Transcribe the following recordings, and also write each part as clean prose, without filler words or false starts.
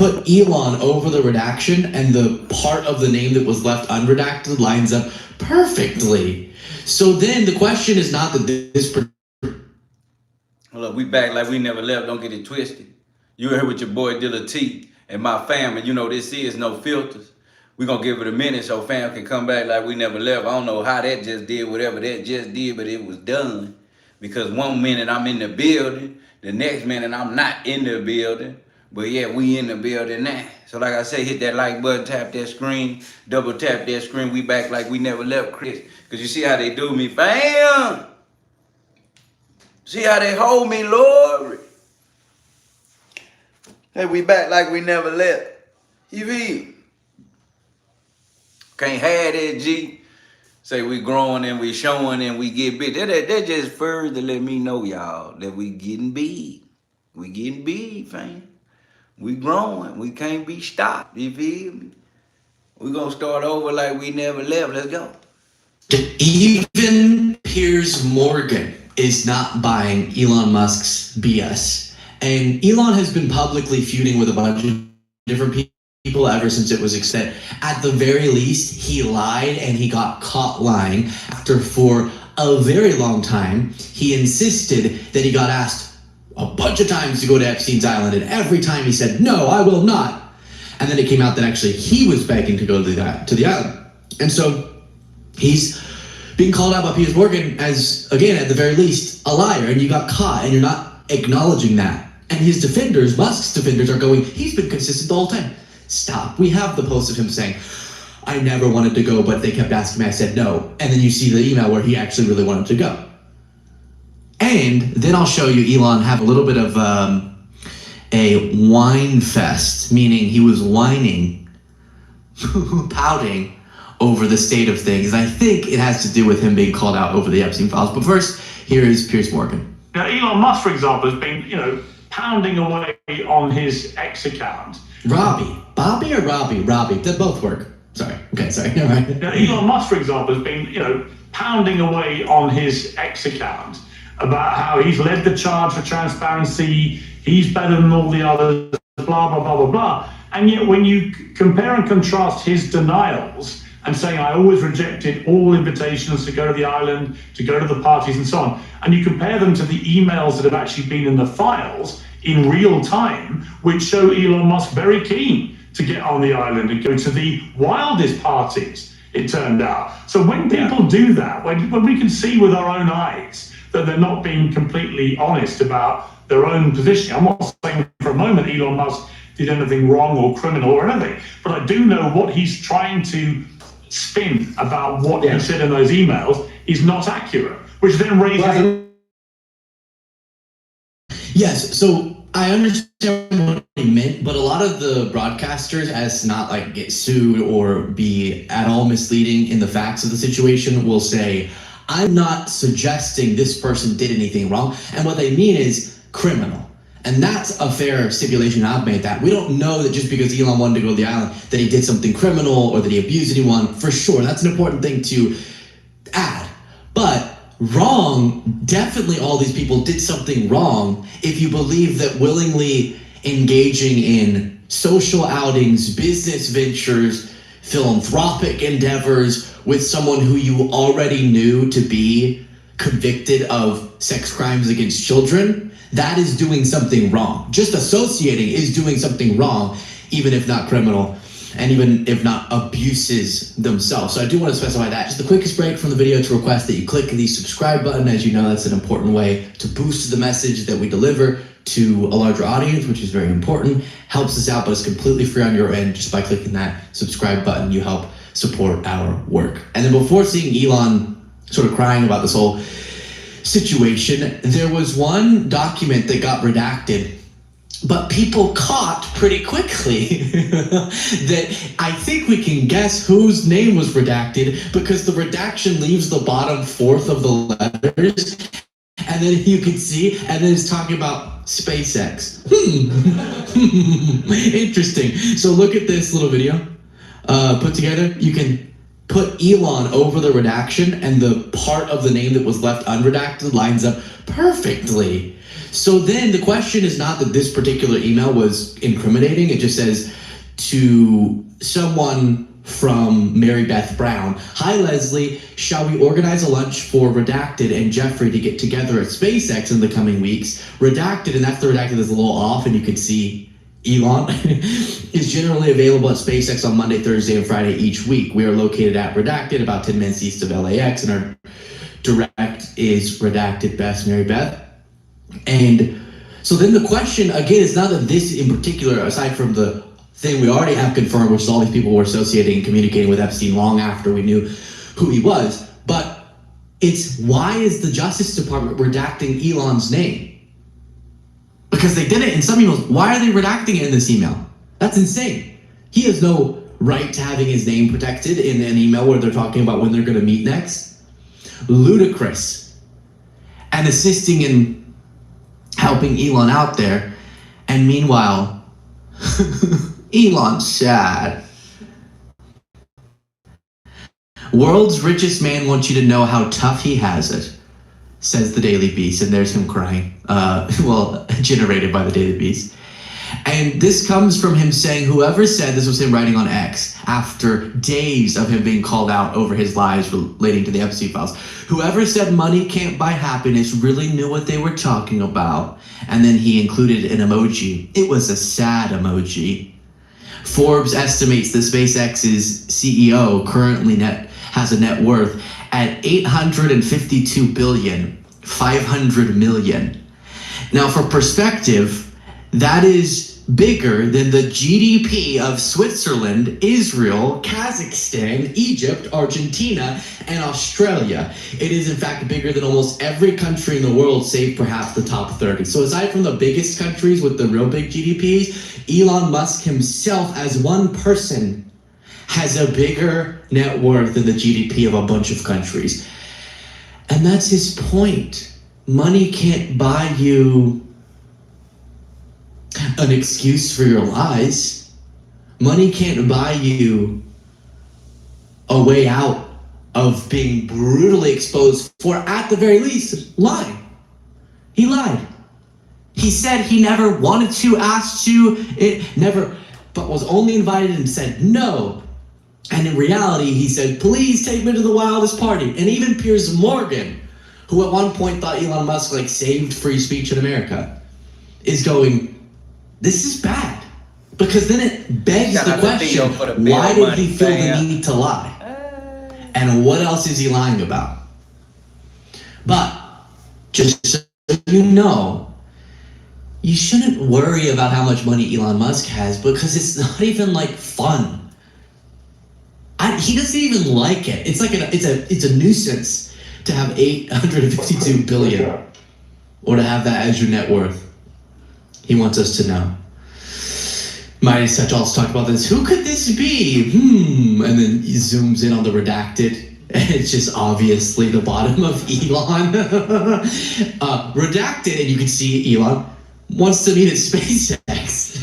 put Elon over the redaction, and the part of the name that was left unredacted lines up perfectly. So then the question is not that this... Look, we back like we never left. Don't get it twisted. You here with your boy Dilla T and my family. You know this is No Filters. We're going to give it a minute so fam can come back like we never left. I don't know how that just did, whatever that just did, but it was done. Because one minute I'm in the building, the next minute I'm not in the building. But yeah, we in the building now. So like I say, hit that like button, tap that screen, double tap that screen. We back like we never left, Chris. Because you see how they do me, fam. See how they hold me, Lord. Hey, we back like we never left. You feel? Can't have that, G. Say we growing and we showing and we get big. That just further let me know, y'all, that we getting big. We getting big, fam. We growing. We can't be stopped. You feel me? We gonna start over like we never left. Let's go. Even Piers Morgan is not buying Elon Musk's BS. And Elon has been publicly feuding with a bunch of different people ever since it was accepted. At the very least, he lied and he got caught lying after for a very long time, he insisted that he got asked a bunch of times to go to Epstein's Island, and every time he said, no, I will not. And then it came out that actually he was begging to go to the island. And so he's being called out by Piers Morgan as, again, at the very least, a liar, and you got caught, and you're not acknowledging that. And his defenders, Musk's defenders, are going, he's been consistent the whole time. Stop. We have the post of him saying, I never wanted to go, but they kept asking me, I said no. And then you see the email where he actually really wanted to go. And then I'll show you Elon have a little bit of a whine fest, meaning he was whining, pouting over the state of things. I think it has to do with him being called out over the Epstein files. But first, here is Piers Morgan. Now, Elon Musk, for example, has been, pounding away on his X account. Bobby or Robbie? Robbie, they both work. Sorry. Okay, sorry. Never mind. Now, Elon Musk, for example, has been, pounding away on his X account about how he's led the charge for transparency, he's better than all the others, blah, blah, blah, blah, blah. And yet when you compare and contrast his denials and saying, I always rejected all invitations to go to the island, to go to the parties and so on, and you compare them to the emails that have actually been in the files in real time, which show Elon Musk very keen to get on the island and go to the wildest parties, it turned out. So when people do that, when we can see with our own eyes that they're not being completely honest about their own position, I'm not saying for a moment Elon Musk did anything wrong or criminal or anything, but I do know what he's trying to spin about what he said in those emails is not accurate, which then raises... Yes, so I understand what he meant, but a lot of the broadcasters, as to not like get sued or be at all misleading in the facts of the situation, will say, I'm not suggesting this person did anything wrong, and what they mean is criminal. And that's a fair stipulation. I've made that. We don't know that just because Elon wanted to go to the island that he did something criminal or that he abused anyone, for sure. That's an important thing to add. But wrong, definitely all these people did something wrong if you believe that willingly engaging in social outings, business ventures, philanthropic endeavors with someone who you already knew to be convicted of sex crimes against children, that is doing something wrong. Just associating is doing something wrong, even if not criminal, and even if not abuses themselves. So I do want to specify that. Just the quickest break from the video to request that you click the subscribe button. As you know, that's an important way to boost the message that we deliver to a larger audience, which is very important. Helps us out, but it's completely free on your end. Just by clicking that subscribe button, you help support our work. And then before seeing Elon sort of crying about this whole situation, there was one document that got redacted, but people caught pretty quickly that I think we can guess whose name was redacted, because the redaction leaves the bottom fourth of the letters, and then you can see, and then it's talking about SpaceX. Interesting. So look at this little video put together. You can put Elon over the redaction, and the part of the name that was left unredacted lines up perfectly. So then the question is not that this particular email was incriminating. It just says to someone from Mary Beth Brown, "Hi Leslie, shall we organize a lunch for Redacted and Jeffrey to get together at SpaceX in the coming weeks? Redacted," and that's the Redacted that's a little off, and you can see Elon, is generally available at SpaceX on Monday, Thursday, and Friday each week. We are located at Redacted, about 10 minutes east of LAX, and our direct is Redacted Best Mary Beth. And so then the question, again, is not that this in particular, aside from the thing we already have confirmed, which is all these people were associating and communicating with Epstein long after we knew who he was, but it's why is the Justice Department redacting Elon's name? Because they did it in some emails. Why are they redacting it in this email? That's insane. He has no right to having his name protected in an email where they're talking about when they're going to meet next. Ludicrous. And assisting in helping Elon out there. And meanwhile, Elon's sad. World's richest man wants you to know how tough he has it, says the Daily Beast, and there's him crying. Well, generated by the Daily Beast. And this comes from him saying, whoever said, this was him writing on X, after days of him being called out over his lies relating to the Epstein files, whoever said money can't buy happiness really knew what they were talking about. And then he included an emoji. It was a sad emoji. Forbes estimates that SpaceX's CEO currently has a net worth at $852 billion, 500 million. Now, for perspective, that is bigger than the GDP of Switzerland, Israel, Kazakhstan, Egypt, Argentina, and Australia. It is, in fact, bigger than almost every country in the world, save perhaps the top 30. So aside from the biggest countries with the real big GDPs, Elon Musk himself, as one person, has a bigger net worth than the GDP of a bunch of countries. And that's his point. Money can't buy you an excuse for your lies. Money can't buy you a way out of being brutally exposed for, at the very least, lying. He lied. He said he never wanted to, asked to, but was only invited and said no. And in reality, he said, please take me to the wildest party. And even Piers Morgan, who at one point thought Elon Musk saved free speech in America, is going, this is bad. Because then it begs the question, why did he feel the need to lie? And what else is he lying about? But, just so you know, you shouldn't worry about how much money Elon Musk has, because it's not even fun. He doesn't even like it. It's it's a nuisance to have 852 billion, or to have that as your net worth. He wants us to know. Midas Touch also talked about this. Who could this be? And then he zooms in on the redacted, and it's just obviously the bottom of Elon. Redacted, and you can see Elon wants to meet at SpaceX.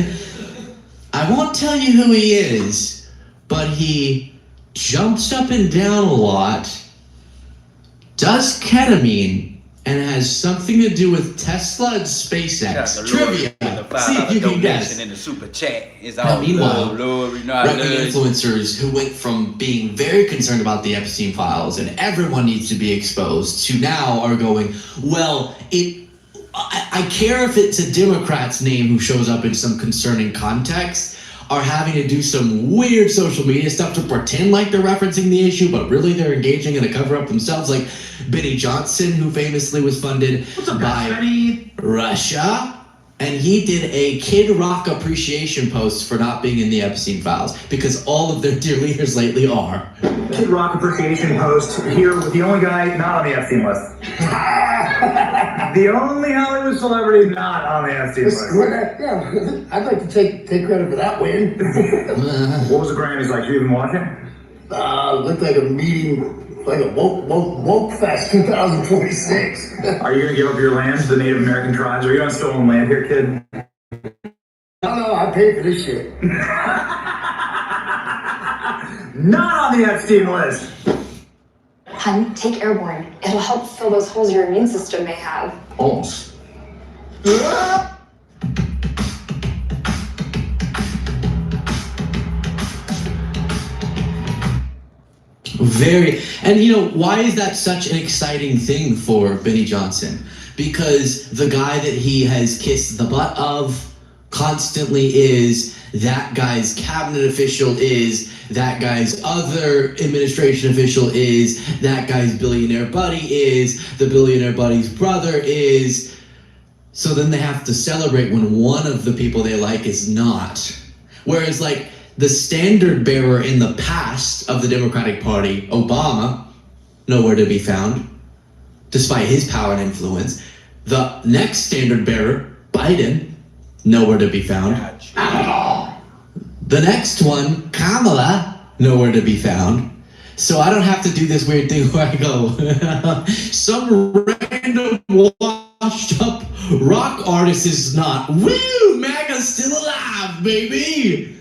I won't tell you who he is, but he jumps up and down a lot, does ketamine, and has something to do with Tesla and SpaceX. Trivia. See if you can guess. In the super chat. It's all meanwhile, right-wing influencers who went from being very concerned about the Epstein files and everyone needs to be exposed to now are going, well, I care if it's a Democrat's name who shows up in some concerning context, are having to do some weird social media stuff to pretend like they're referencing the issue, but really they're engaging in a cover-up themselves, like Benny Johnson, who famously was funded by Russia. And he did a Kid Rock appreciation post for not being in the Epstein files, because all of their dear leaders lately are. Kid Rock appreciation post here with the only guy not on the Epstein list. The only Hollywood celebrity not on the Epstein list. Yeah, I'd like to take credit for that win. What was the Grammys like? Did you even watch it? Looked like a meeting, like a woke fest 2026. Are you gonna give up your land to the Native American tribes? Are you on stolen land here, kid? No, I paid for this shit. Not on the Epstein list. Hun, take airborne. It'll help fill those holes your immune system may have. Holes? And you know, why is that such an exciting thing for Benny Johnson? Because the guy that he has kissed the butt of constantly is that guy's cabinet official, is that guy's other administration official, is that guy's billionaire buddy, is the billionaire buddy's brother, is. So then they have to celebrate when one of the people they like is not. Whereas like the standard bearer in the past of the Democratic Party, Obama, nowhere to be found, despite his power and influence. The next standard bearer, Biden, nowhere to be found. The next one, Kamala, nowhere to be found. So I don't have to do this weird thing where I go, some random washed up rock artist is not. Woo, MAGA's still alive, baby.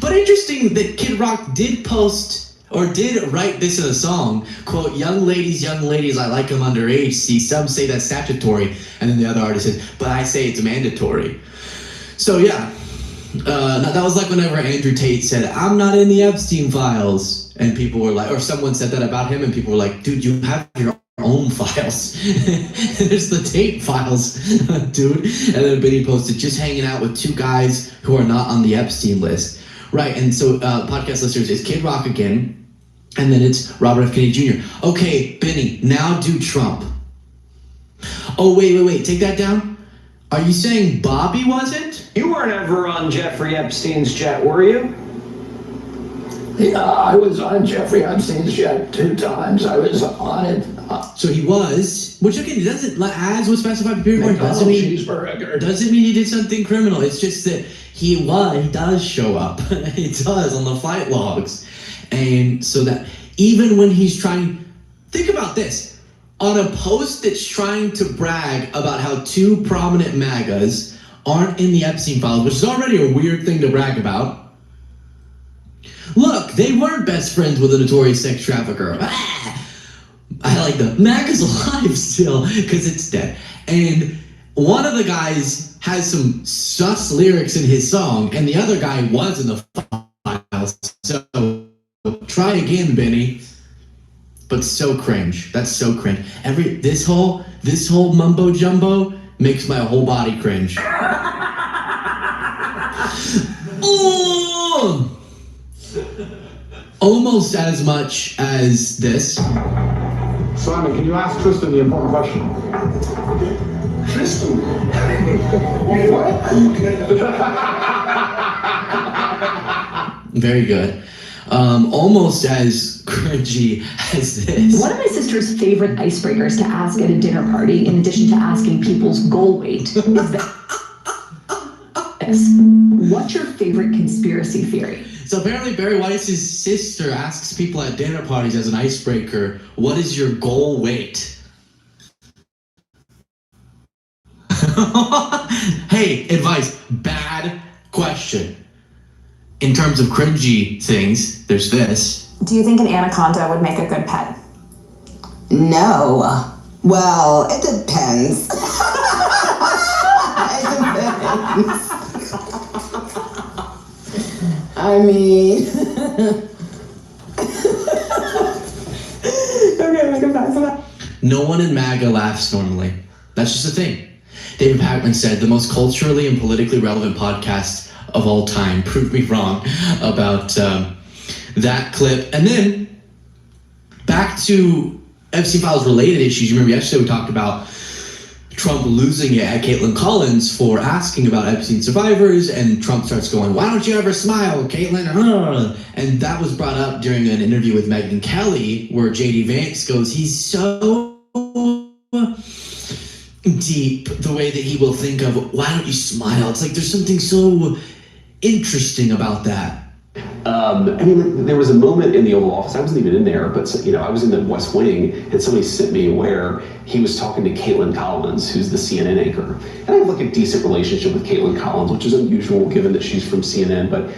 But interesting that Kid Rock did post, or did write this in a song, quote, young ladies, I like them underage. See, some say that's statutory. And then the other artist says, but I say it's mandatory. So yeah, that was like whenever Andrew Tate said, I'm not in the Epstein files. And people were like, or someone said that about him, and people were like, dude, you have your own files. There's the Tate files, dude. And then Benny posted, just hanging out with two guys who are not on the Epstein list. Right, and so podcast listeners, it's Kid Rock again, and then it's Robert F. Kennedy Jr. Okay, Benny, now do Trump. Oh, wait, take that down. Are you saying Bobby wasn't? You weren't ever on Jeffrey Epstein's jet, were you? Yeah, I was on Jeffrey Epstein's jet 2 times. I was on it. So he was, which again, doesn't, as was specified in period doesn't mean he did something criminal. It's just that he does show up. He does on the flight logs. And so that even when he's trying, think about this, on a post that's trying to brag about how 2 prominent MAGAs aren't in the Epstein files, which is already a weird thing to brag about. Look, they weren't best friends with a notorious sex trafficker. I like the MAGA's alive still because it's dead. And one of the guys has some sus lyrics in his song, and the other guy was in the files. So try again, Benny. But so cringe. That's so cringe. This whole mumbo jumbo makes my whole body cringe. Oh! Almost as much as this. Simon, can you ask Tristan the important question? Tristan. What? Very good. Almost as cringy as this. One of my sister's favorite icebreakers to ask at a dinner party, in addition to asking people's goal weight, is that what's your favorite conspiracy theory? So apparently Barry Weiss's sister asks people at dinner parties as an icebreaker, what is your goal weight? Hey, advice, bad question. In terms of cringy things, there's this. Do you think an anaconda would make a good pet? No. Well, it depends. It depends. I mean... Okay, make it back to that. No one in MAGA laughs normally. That's just a thing. David Pakman said, the most culturally and politically relevant podcast of all time. Proved me wrong about that clip. And then back to Epstein Files related issues. You remember yesterday we talked about Trump losing it at Caitlin Collins for asking about Epstein survivors, and Trump starts going, why don't you ever smile, Caitlin? And that was brought up during an interview with Megyn Kelly where JD Vance goes, he's so deep the way that he will think of, why don't you smile? It's like there's something so interesting about that. I mean, there was a moment in the Oval Office, I wasn't even in there, but I was in the West Wing, and somebody sent me where he was talking to Caitlin Collins, who's the CNN anchor. And I have like a decent relationship with Caitlin Collins, which is unusual given that she's from CNN, but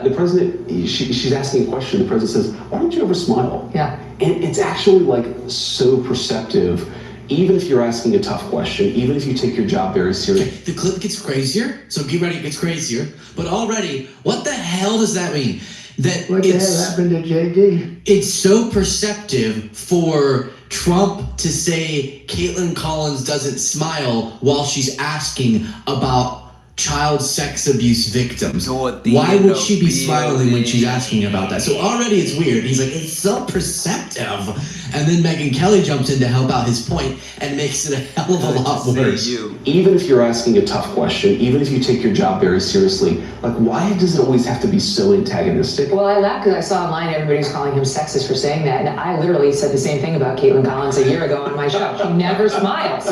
the president, she's asking a question, the president says, why don't you ever smile? Yeah. And it's actually like so perceptive, even if you're asking a tough question, even if you take your job very seriously. The clip gets crazier, so get ready, it gets crazier. But already, what the hell does that mean? That What the hell happened to JD? It's so perceptive for Trump to say Caitlin Collins doesn't smile while she's asking about child sex abuse victims. Why would she be smiling when she's asking about that? So already it's weird. He's like, it's so perceptive. And then Megyn Kelly jumps in to help out his point and makes it a hell of a lot worse. Even if you're asking a tough question, even if you take your job very seriously, like, why does it always have to be so antagonistic? Well, I laughed because I saw online everybody was calling him sexist for saying that, and I literally said the same thing about Caitlin Collins a year ago on my show. She never smiles.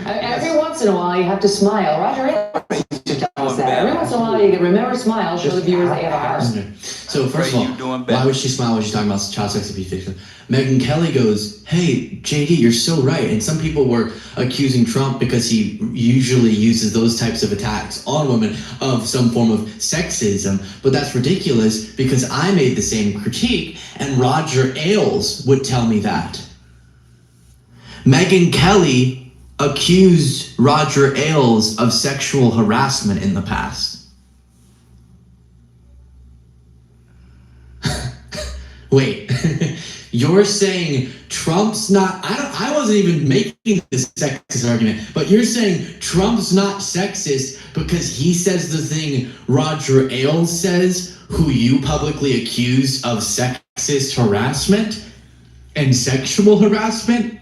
Every once in a while, you have to smile. Roger Ailes tells that. Every once in a while, you remember smile, show the viewers that you have a heart. So first of all, why would she smile when she's talking about child sex abuse victims? Megyn Kelly goes, hey, JD, you're so right. And some people were accusing Trump because he usually uses those types of attacks on women of some form of sexism. But that's ridiculous because I made the same critique and Roger Ailes would tell me that. Megyn Kelly accused Roger Ailes of sexual harassment in the past. Wait. You're saying Trump's not, I wasn't even making this sexist argument, but you're saying Trump's not sexist because he says the thing Roger Ailes says, who you publicly accuse of sexist harassment and sexual harassment?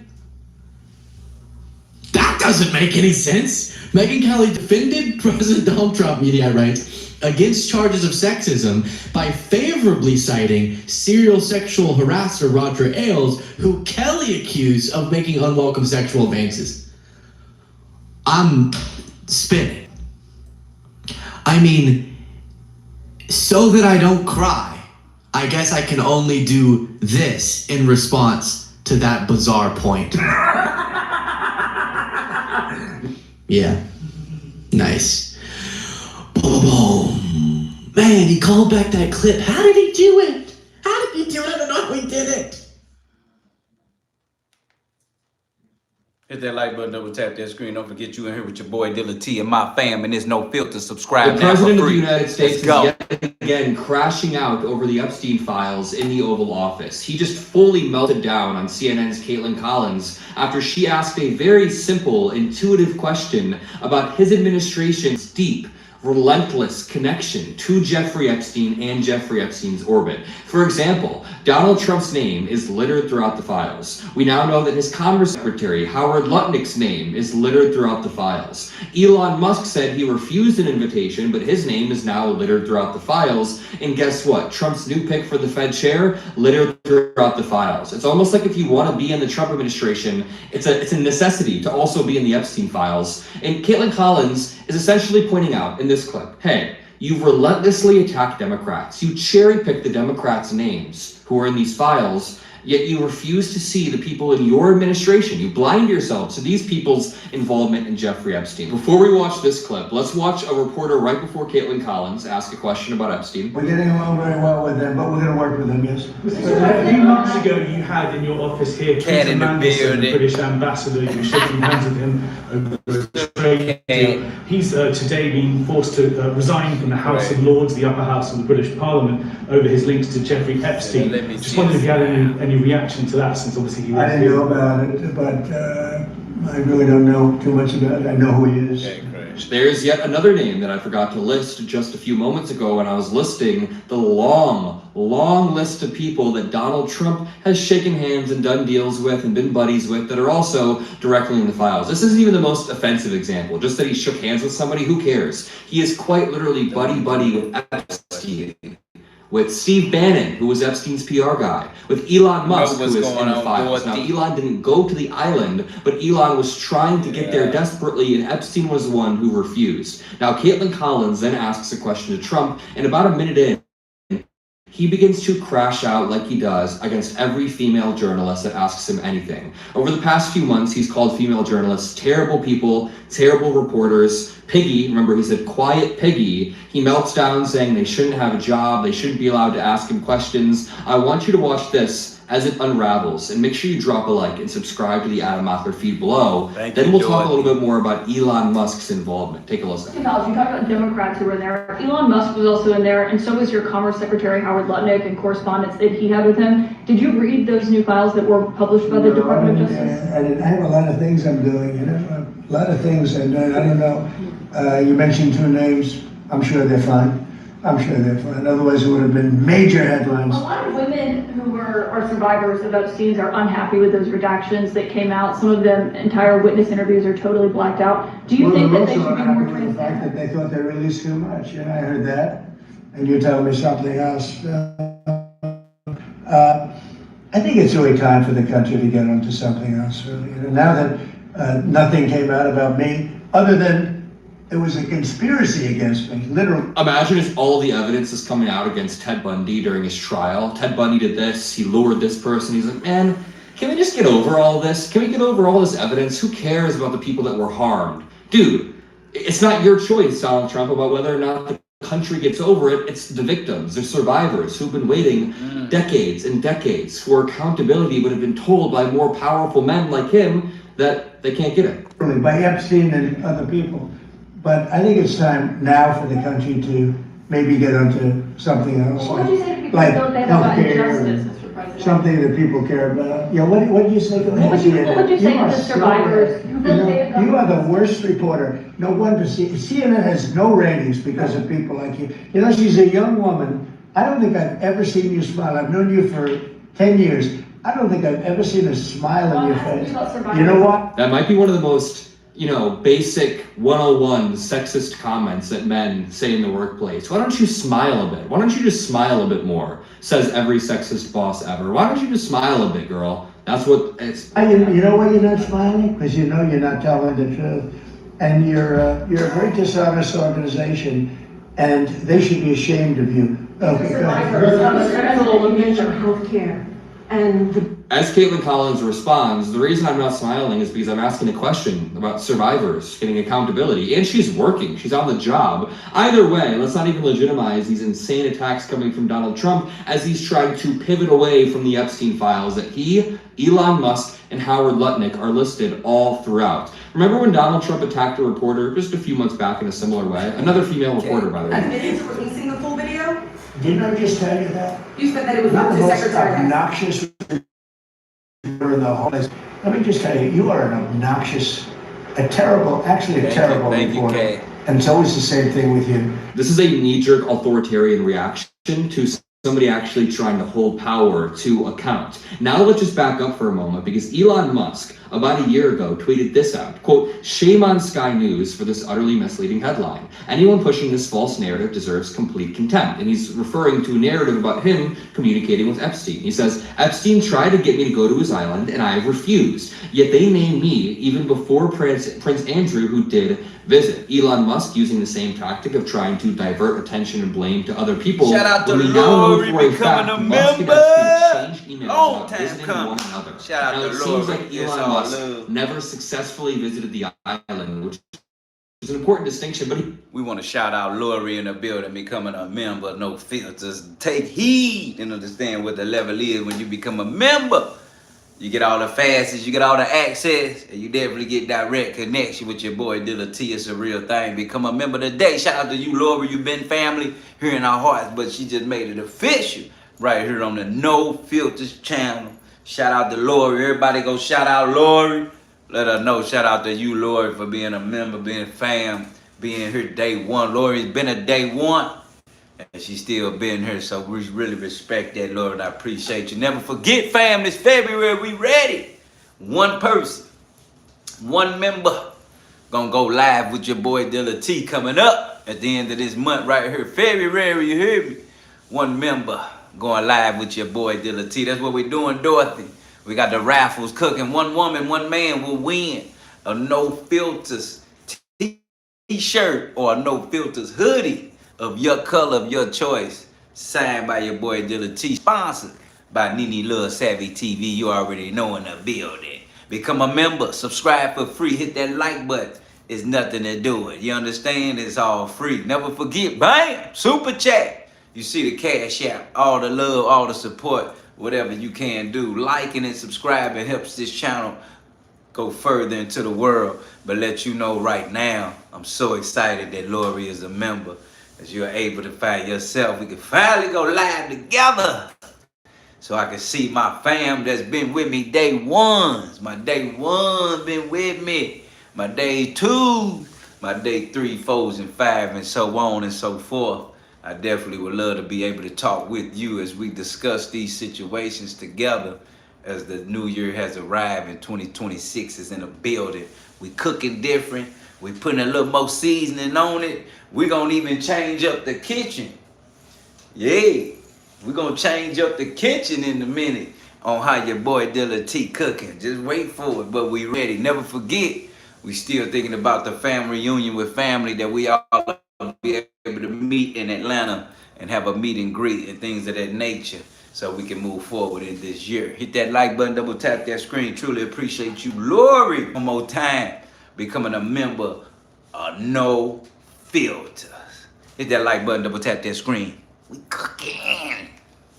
That doesn't make any sense. Megyn Kelly defended President Donald Trump, media rights, against charges of sexism by favorably citing serial sexual harasser Roger Ailes, who Kelly accused of making unwelcome sexual advances. I'm spinning. I mean, so that I don't cry, I guess I can only do this in response to that bizarre point. Yeah, nice. Boom. Man, he called back that clip. How did he do it? How did he do it? I don't know how he did it. Hit that like button, double tap that screen. Don't forget you in here with your boy Dilla T and my fam, and there's no filter. Subscribe The now for President of the free. United States is Let's go. yet again crashing out over the Epstein files in the Oval Office. He just fully melted down on CNN's Caitlin Collins after she asked a very simple, intuitive question about his administration's deep, relentless connection to Jeffrey Epstein and Jeffrey Epstein's orbit. For example, Donald Trump's name is littered throughout the files. We now know that his Commerce Secretary, Howard Lutnick's name, is littered throughout the files. Elon Musk said he refused an invitation, but his name is now littered throughout the files. And guess what? Trump's new pick for the Fed chair, littered throughout the files. It's almost like if you want to be in the Trump administration, it's a necessity to also be in the Epstein files. And Caitlin Collins is essentially pointing out in this clip, hey, you relentlessly attack Democrats. You cherry pick the Democrats' names who are in these files, yet you refuse to see the people in your administration. You blind yourselves to these people's involvement in Jeffrey Epstein. Before we watch this clip, let's watch a reporter right before Caitlin Collins ask a question about Epstein. We're getting along very well with them, but we're going to work with them, yes. A few months ago, you had in your office here Cat in the Mandelson, the building. British ambassador. You were shaking hands with him over a trade deal. He's today been forced to resign from the House of Lords, the upper house of the British Parliament, over his links to Jeffrey Epstein. Just wondered if you had any reaction to that, since obviously he was I didn't know about it, but I really don't know too much about it. I know who he is. There's yet another name that I forgot to list just a few moments ago when I was listing the long list of people that Donald Trump has shaken hands and done deals with and been buddies with that are also directly in the files. This isn't even the most offensive example, just that he shook hands with somebody, who cares? He is quite literally buddy with Epstein, with Steve Bannon, who was Epstein's PR guy, with Elon Musk, who is in the files. Now, Elon didn't go to the island, but Elon was trying to get there desperately, and Epstein was the one who refused. Now, Caitlin Collins then asks a question to Trump, and about a minute in, he begins to crash out like he does against every female journalist that asks him anything. Over the past few months, he's called female journalists terrible people, terrible reporters, piggy. Remember, he said quiet piggy. He melts down saying they shouldn't have a job, they shouldn't be allowed to ask him questions. I want you to watch this as it unravels. And make sure you drop a like and subscribe to the Adam Mockler feed below. Thank then you, we'll talk a Dorothy. little bit more about Elon Musk's involvement. Take a listen. You talked about Democrats who were in there. Elon Musk was also in there, and so was your Commerce Secretary Howard Lutnick and correspondence that he had with him. Did you read those new files that were published by the Department of Justice? I have a lot of things I'm doing, a lot of things, and I don't know. You mentioned 2 names. I'm sure they're fine. Otherwise, it would have been major headlines. A lot of women who are survivors of Epstein's are unhappy with those redactions that came out. Some of them, entire witness interviews are totally blacked out. Do you think that they should be more transparent? The fact that they thought they released too much, I heard that, and you're telling me something else. I think it's really time for the country to get onto something else, really. Now that nothing came out about me, other than it was a conspiracy against me, literally. Imagine if all the evidence is coming out against Ted Bundy during his trial. Ted Bundy did this, he lured this person. He's like, man, can we just get over all this? Can we get over all this evidence? Who cares about the people that were harmed? Dude, it's not your choice, Donald Trump, about whether or not the country gets over it. It's the victims, the survivors who've been waiting decades and decades for accountability, but have been told by more powerful men like him that they can't get it. By Epstein and other people. But I think it's time now for the country to maybe get onto something else, What would you say to people like who don't think about healthcare, injustice, Mr. President? something that people care about. What do you say? What would you say to the survivors who feel they have You are the worst reporter. No wonder CNN has no ratings because of people like you. She's a young woman. I don't think I've ever seen you smile. I've known you for 10 years. I don't think I've ever seen a smile on your face. You know what? That might be one of the most, basic 101 sexist comments that men say in the workplace. Why don't you smile a bit? Why don't you just smile a bit more? Says every sexist boss ever. Why don't you just smile a bit, girl? That's what it's. You know why you're not smiling? Because you know you're not telling the truth. And you're a very dishonest organization, and they should be ashamed of you. Okay, go ahead. Healthcare and As Caitlin Collins responds, the reason I'm not smiling is because I'm asking a question about survivors getting accountability, and she's working, she's on the job. Either way, let's not even legitimize these insane attacks coming from Donald Trump as he's trying to pivot away from the Epstein files that he, Elon Musk, and Howard Lutnick are listed all throughout. Remember when Donald Trump attacked a reporter just a few months back in a similar way? Another female reporter, by the way. admitted to releasing the full video? Didn't I just tell you that? You said that it was Not not the the most secretary. obnoxious reporter in the whole place. Let me just tell you, you are an obnoxious, a terrible reporter. Kay. And it's always the same thing with you. This is a knee-jerk authoritarian reaction to somebody actually trying to hold power to account. Now let's just back up for a moment, because Elon Musk, about a year ago, tweeted this out, quote, "Shame on Sky News for this utterly misleading headline. Anyone pushing this false narrative deserves complete contempt." And he's referring to a narrative about him communicating with Epstein. He says, "Epstein tried to get me to go to his island, and I refused. Yet they named me even before Prince Andrew, who did visit." Elon Musk using the same tactic of trying to divert attention and blame to other people. Shout out to when we now know Lori for a becoming fact a Musk and member. Epstein exchanged emails Long about time visiting coming. one another. Shout out Now to it seems Lori. like It's Elon all Musk love. never successfully visited the island, which is an important distinction, but We want to shout out Lori in the building, becoming a member. No filters. Take heed and understand what the level is when you become a member. You get all the fastest, you get all the access, and you definitely get direct connection with your boy Dilla T. It's a real thing. Become a member today. Shout out to you, Lori. You've been family here in our hearts, but she just made it official right here on the No Filters channel. Shout out to Lori. Everybody go shout out Lori. Let her know. Shout out to you, Lori, for being a member, being fam, being here day one. Lori's been a day one, and she's still been here, so we really respect that, Lord, and I appreciate you. Never forget, fam, this February, we ready. One person, one member, gonna go live with your boy Dilla T coming up at the end of this month right here, February, you hear me? One member going live with your boy Dilla T. That's what we're doing, Dorothy. We got the raffles cooking. One woman, one man will win a No Filters t-shirt or a No Filters hoodie of your color, of your choice, signed by your boy Dilla T, sponsored by Nene Love Savvy TV. You already know, in the building. Become a member, subscribe for free, hit that like button. It's nothing to do it. You understand? It's all free. Never forget, bam, super chat. You see the cash app, all the love, all the support. whatever you can do. Liking and subscribing helps this channel go further into the world. But let you know right now, I'm so excited that Lori is a member, as you're able to find yourself. We can finally go live together, so I can see my fam that's been with me day ones. My day one been with me. My day two, my day 3, 4s, and 5, and so on and so forth. I definitely would love to be able to talk with you as we discuss these situations together as the new year has arrived and 2026 is in the building. We cooking different. We putting a little more seasoning on it. We gonna even change up the kitchen. Yeah, we gonna change up the kitchen in a minute on how your boy Dilla T cooking. Just wait for it, but we ready. Never forget, we still thinking about the family reunion with family that we all be able to meet in Atlanta and have a meet and greet and things of that nature, so we can move forward in this year. Hit that like button, double tap that screen. Truly appreciate you, Lori. One more time, becoming a member of No Filters. Hit that like button, double tap that screen. We cooking.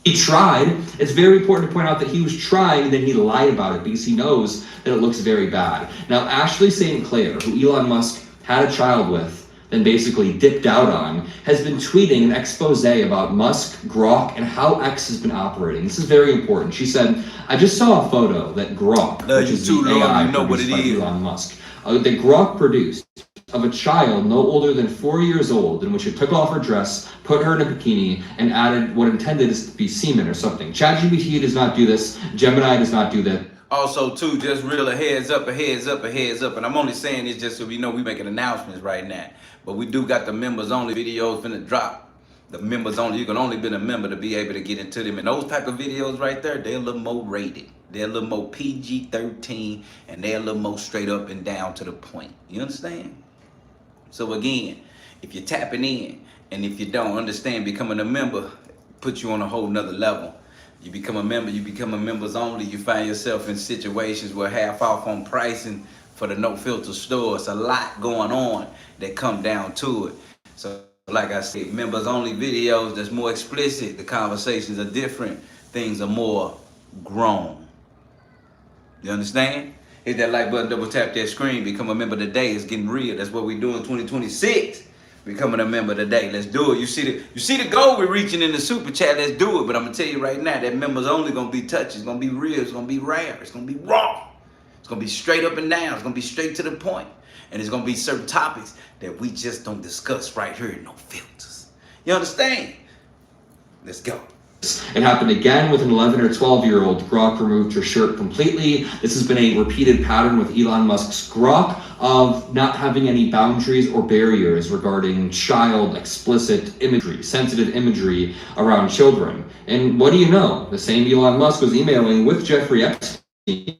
He tried. It's very important to point out that he was trying and then he lied about it because he knows that it looks very bad. Now, Ashley St. Clair, who Elon Musk had a child with, then basically dipped out on, has been tweeting an expose about Musk, Grok, and how X has been operating. This is very important. She said, I just saw a photo that Grok, which is the AI produced by Elon Musk, that Grok produced of a child no older than 4 years old, in which it took off her dress, put her in a bikini, and added what intended to be semen or something. ChatGPT does not do this. Gemini does not do that. Also, too, just real a heads up, and I'm only saying this just so we know we making announcements right now. But we do got the members only videos finna drop. The members only, you can only be a member to be able to get into them. And those type of videos right there, they're a little more rated. They're a little more PG-13, and they're a little more straight up and down to the point. You understand? So again, if you're tapping in, and if you don't understand, becoming a member puts you on a whole nother level. You become a member, you become a members only, you find yourself in situations where half off on pricing for the No Filter store. It's a lot going on that come down to it. So like I said, members only videos that's more explicit, the conversations are different, things are more grown. You understand? Hit that like button, double tap that screen, become a member today. It's getting real. That's what we do in 2026. Becoming a member today. Let's do it. You see the goal we're reaching in the super chat. Let's do it. But I'm gonna tell you right now, that members only gonna be touchy. It's gonna be real. It's gonna be rare. It's gonna be raw. It's gonna be straight up and down. It's gonna be straight to the point. And it's gonna be certain topics that we just don't discuss right here in No Filters. You understand? Let's go. It happened again with an 11 or 12-year-old. Grok removed her shirt completely. This has been a repeated pattern with Elon Musk's Grok of not having any boundaries or barriers regarding child explicit imagery, sensitive imagery around children. And what do you know? The same Elon Musk was emailing with Jeffrey Epstein.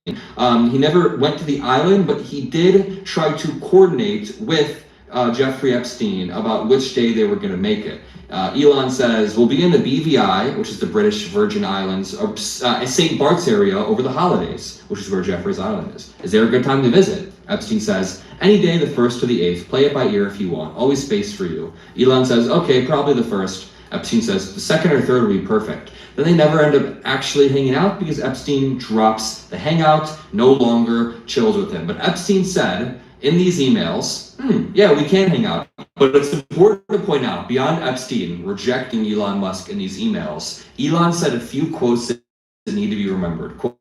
He never went to the island, but he did try to coordinate with Jeffrey Epstein about which day they were going to make it. Elon says, we'll be in the BVI, which is the British Virgin Islands, St. Bart's area over the holidays, which is where Jeffrey's Island is. Is there a good time to visit? Epstein says, any day the 1st to the 8th, play it by ear if you want, always space for you. Elon says, okay, probably the 1st. Epstein says, the 2nd or 3rd would be perfect. Then they never end up actually hanging out because Epstein drops the hangout, no longer chills with him. But Epstein said in these emails, yeah, we can hang out. But it's important to point out, beyond Epstein rejecting Elon Musk in these emails, Elon said a few quotes that need to be remembered. Quote,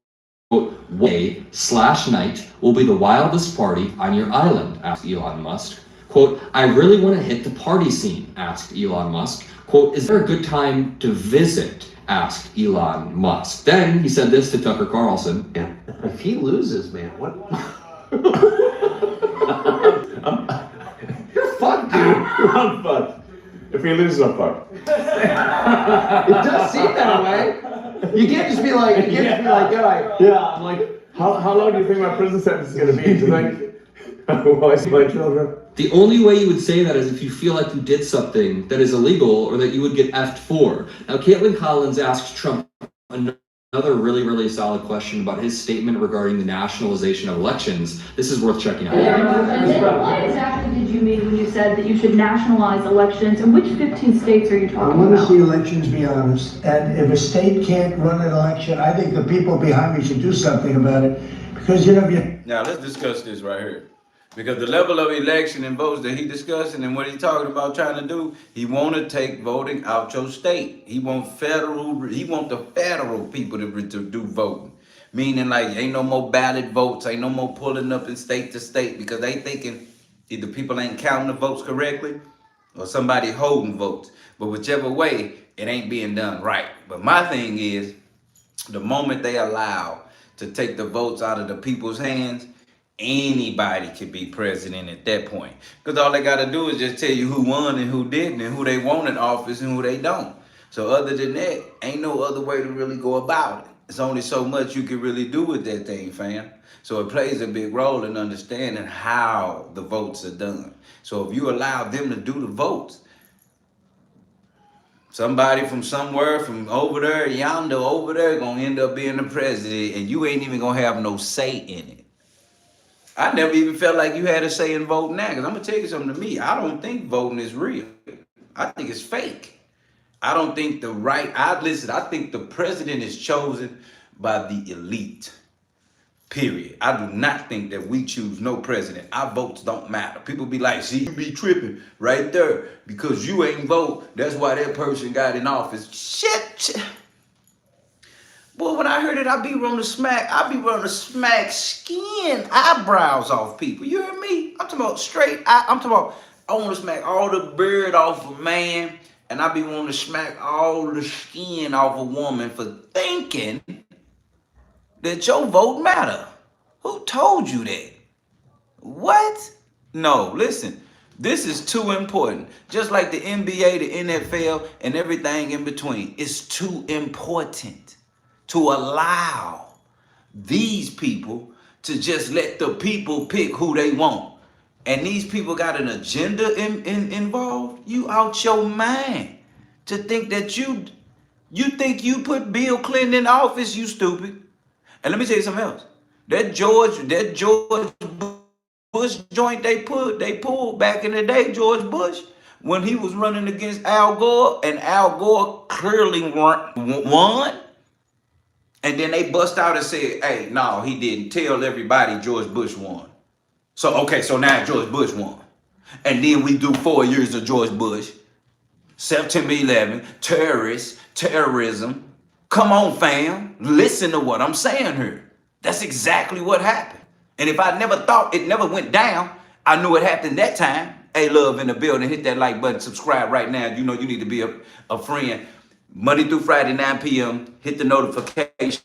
"Day/night will be the wildest party on your island," asked Elon Musk. Quote, "I really want to hit the party scene," asked Elon Musk. Quote, "Is there a good time to visit?" asked Elon Musk. Then he said this to Tucker Carlson. Yeah. If he loses, man, what? You're fucked, dude. I'm fucked. If he loses, I'm fucked. It does seem that way. You can't just be like, yeah, I'm like, how long do you think my prison sentence is gonna be? Tonight? While I see my children? The only way you would say that is if you feel like you did something that is illegal or that you would get F'd for. Now, Caitlin Collins asked Trump a another really, really solid question about his statement regarding the nationalization of elections. This is worth checking out. What exactly did you mean when you said that you should nationalize elections? And which 15 states are you I talking want to about? see elections be honest. And if a state can't run an election, I think the people behind me should do something about it. Because, you know, if you... Now, let's discuss this right here. Because the level of election and votes that he discussing and what he talking about trying to do, he want to take voting out your state. He want the federal people to do voting. Meaning like ain't no more ballot votes, ain't no more pulling up in state to state because they thinking either people ain't counting the votes correctly or somebody holding votes. But whichever way, it ain't being done right. But my thing is, the moment they allow to take the votes out of the people's hands, anybody could be president at that point. Because all they got to do is just tell you who won and who didn't and who they want in office and who they don't. So other than that, ain't no other way to really go about it. It's only so much you can really do with that thing, fam. So it plays a big role in understanding how the votes are done. So if you allow them to do the votes, somebody from somewhere, from over there, yonder, over there, gonna end up being the president, and you ain't even gonna have no say in it. I never even felt like you had a say in voting now, because I'm gonna tell you something to me. I don't think voting is real. I think it's fake. I don't think I think the president is chosen by the elite. Period. I do not think that we choose no president. Our votes don't matter. People be like, see, you be tripping right there because you ain't vote. That's why that person got in office. Shit. Boy, when I heard it, I be running to smack skin eyebrows off people. You hear me? I'm talking about straight. I'm talking about, I want to smack all the beard off a man, and I be wanting to smack all the skin off a woman for thinking that your vote matter. Who told you that? What? No, listen. This is too important. Just like the NBA, the NFL, and everything in between. It's too important to allow these people to just let the people pick who they want. And these people got an agenda involved. You out your mind to think that you think you put Bill Clinton in office, you stupid. And let me tell you something else. That George Bush joint they pulled back in the day, George Bush, when he was running against Al Gore, and Al Gore clearly won. And then they bust out and said, hey, no, he didn't. Tell everybody George Bush won. So, okay, so now George Bush won. And then we do 4 years of George Bush. September 11, terrorism. Come on, fam. Listen to what I'm saying here. That's exactly what happened. And if I never thought it never went down, I knew it happened that time. Hey, love in the building. Hit that like button. Subscribe right now. You know you need to be a friend. Monday through Friday, 9 p.m. Hit the notification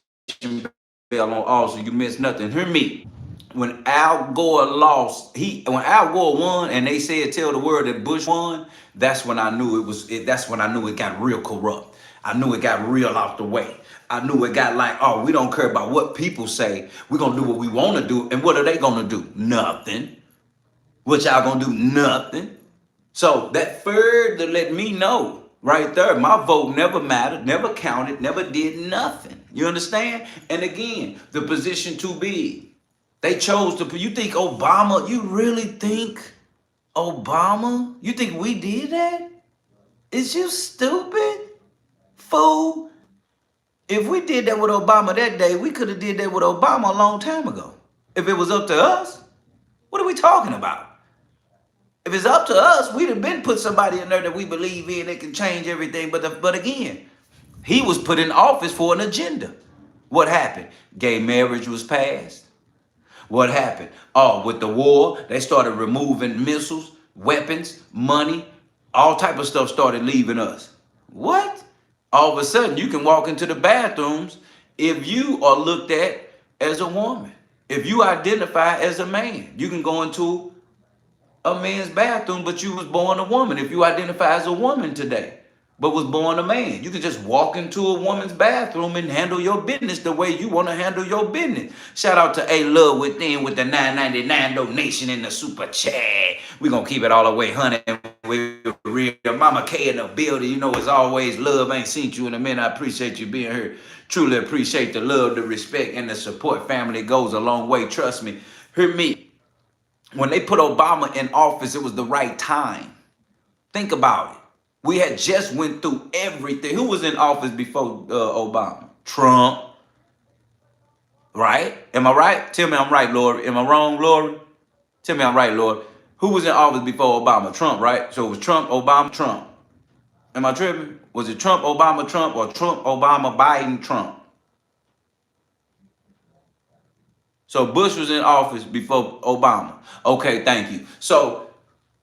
bell on all so you miss nothing. Hear me. When Al Gore lost, when Al Gore won and they said tell the world that Bush won, that's when I knew that's when I knew it got real corrupt. I knew it got real out the way. I knew it got like, oh, we don't care about what people say. We're going to do what we want to do. And what are they going to do? Nothing. What y'all going to do? Nothing. So that further let me know right there, my vote never mattered, never counted, never did nothing. You understand? And again, the position too big. They chose to, you think Obama, you really think Obama? You think we did that? Is you stupid? Fool. If we did that with Obama that day, we could have did that with Obama a long time ago. If it was up to us, what are we talking about? If it's up to us, we'd have been put somebody in there that we believe in that can change everything. But again, he was put in office for an agenda. What happened? Gay marriage was passed. What happened? Oh, with the war, they started removing missiles, weapons, money, all type of stuff started leaving us. What? All of a sudden, you can walk into the bathrooms if you are looked at as a woman. If you identify as a man, you can go into a man's bathroom, but you was born a woman. If you identify as a woman today, but was born a man. You can just walk into a woman's bathroom and handle your business the way you want to handle your business. Shout out to A Love Within with the $9.99 donation in the super chat. We're going to keep it all the way, honey. With real Mama K in the building. You know, it's always love. I ain't seen you in a minute. I appreciate you being here. Truly appreciate the love, the respect, and the support. Family goes a long way. Trust me. Hear me. When they put Obama in office, it was the right time. Think about it. We had just went through everything. Who was in office before Obama? Trump. Right? Am I right? Tell me I'm right, Lord. Am I wrong, Lord? Tell me I'm right, Lord. Who was in office before Obama? Trump, right? So it was Trump, Obama, Trump. Am I tripping? Was it Trump, Obama, Trump, or Trump, Obama, Biden, Trump? So Bush was in office before Obama. Okay, thank you. So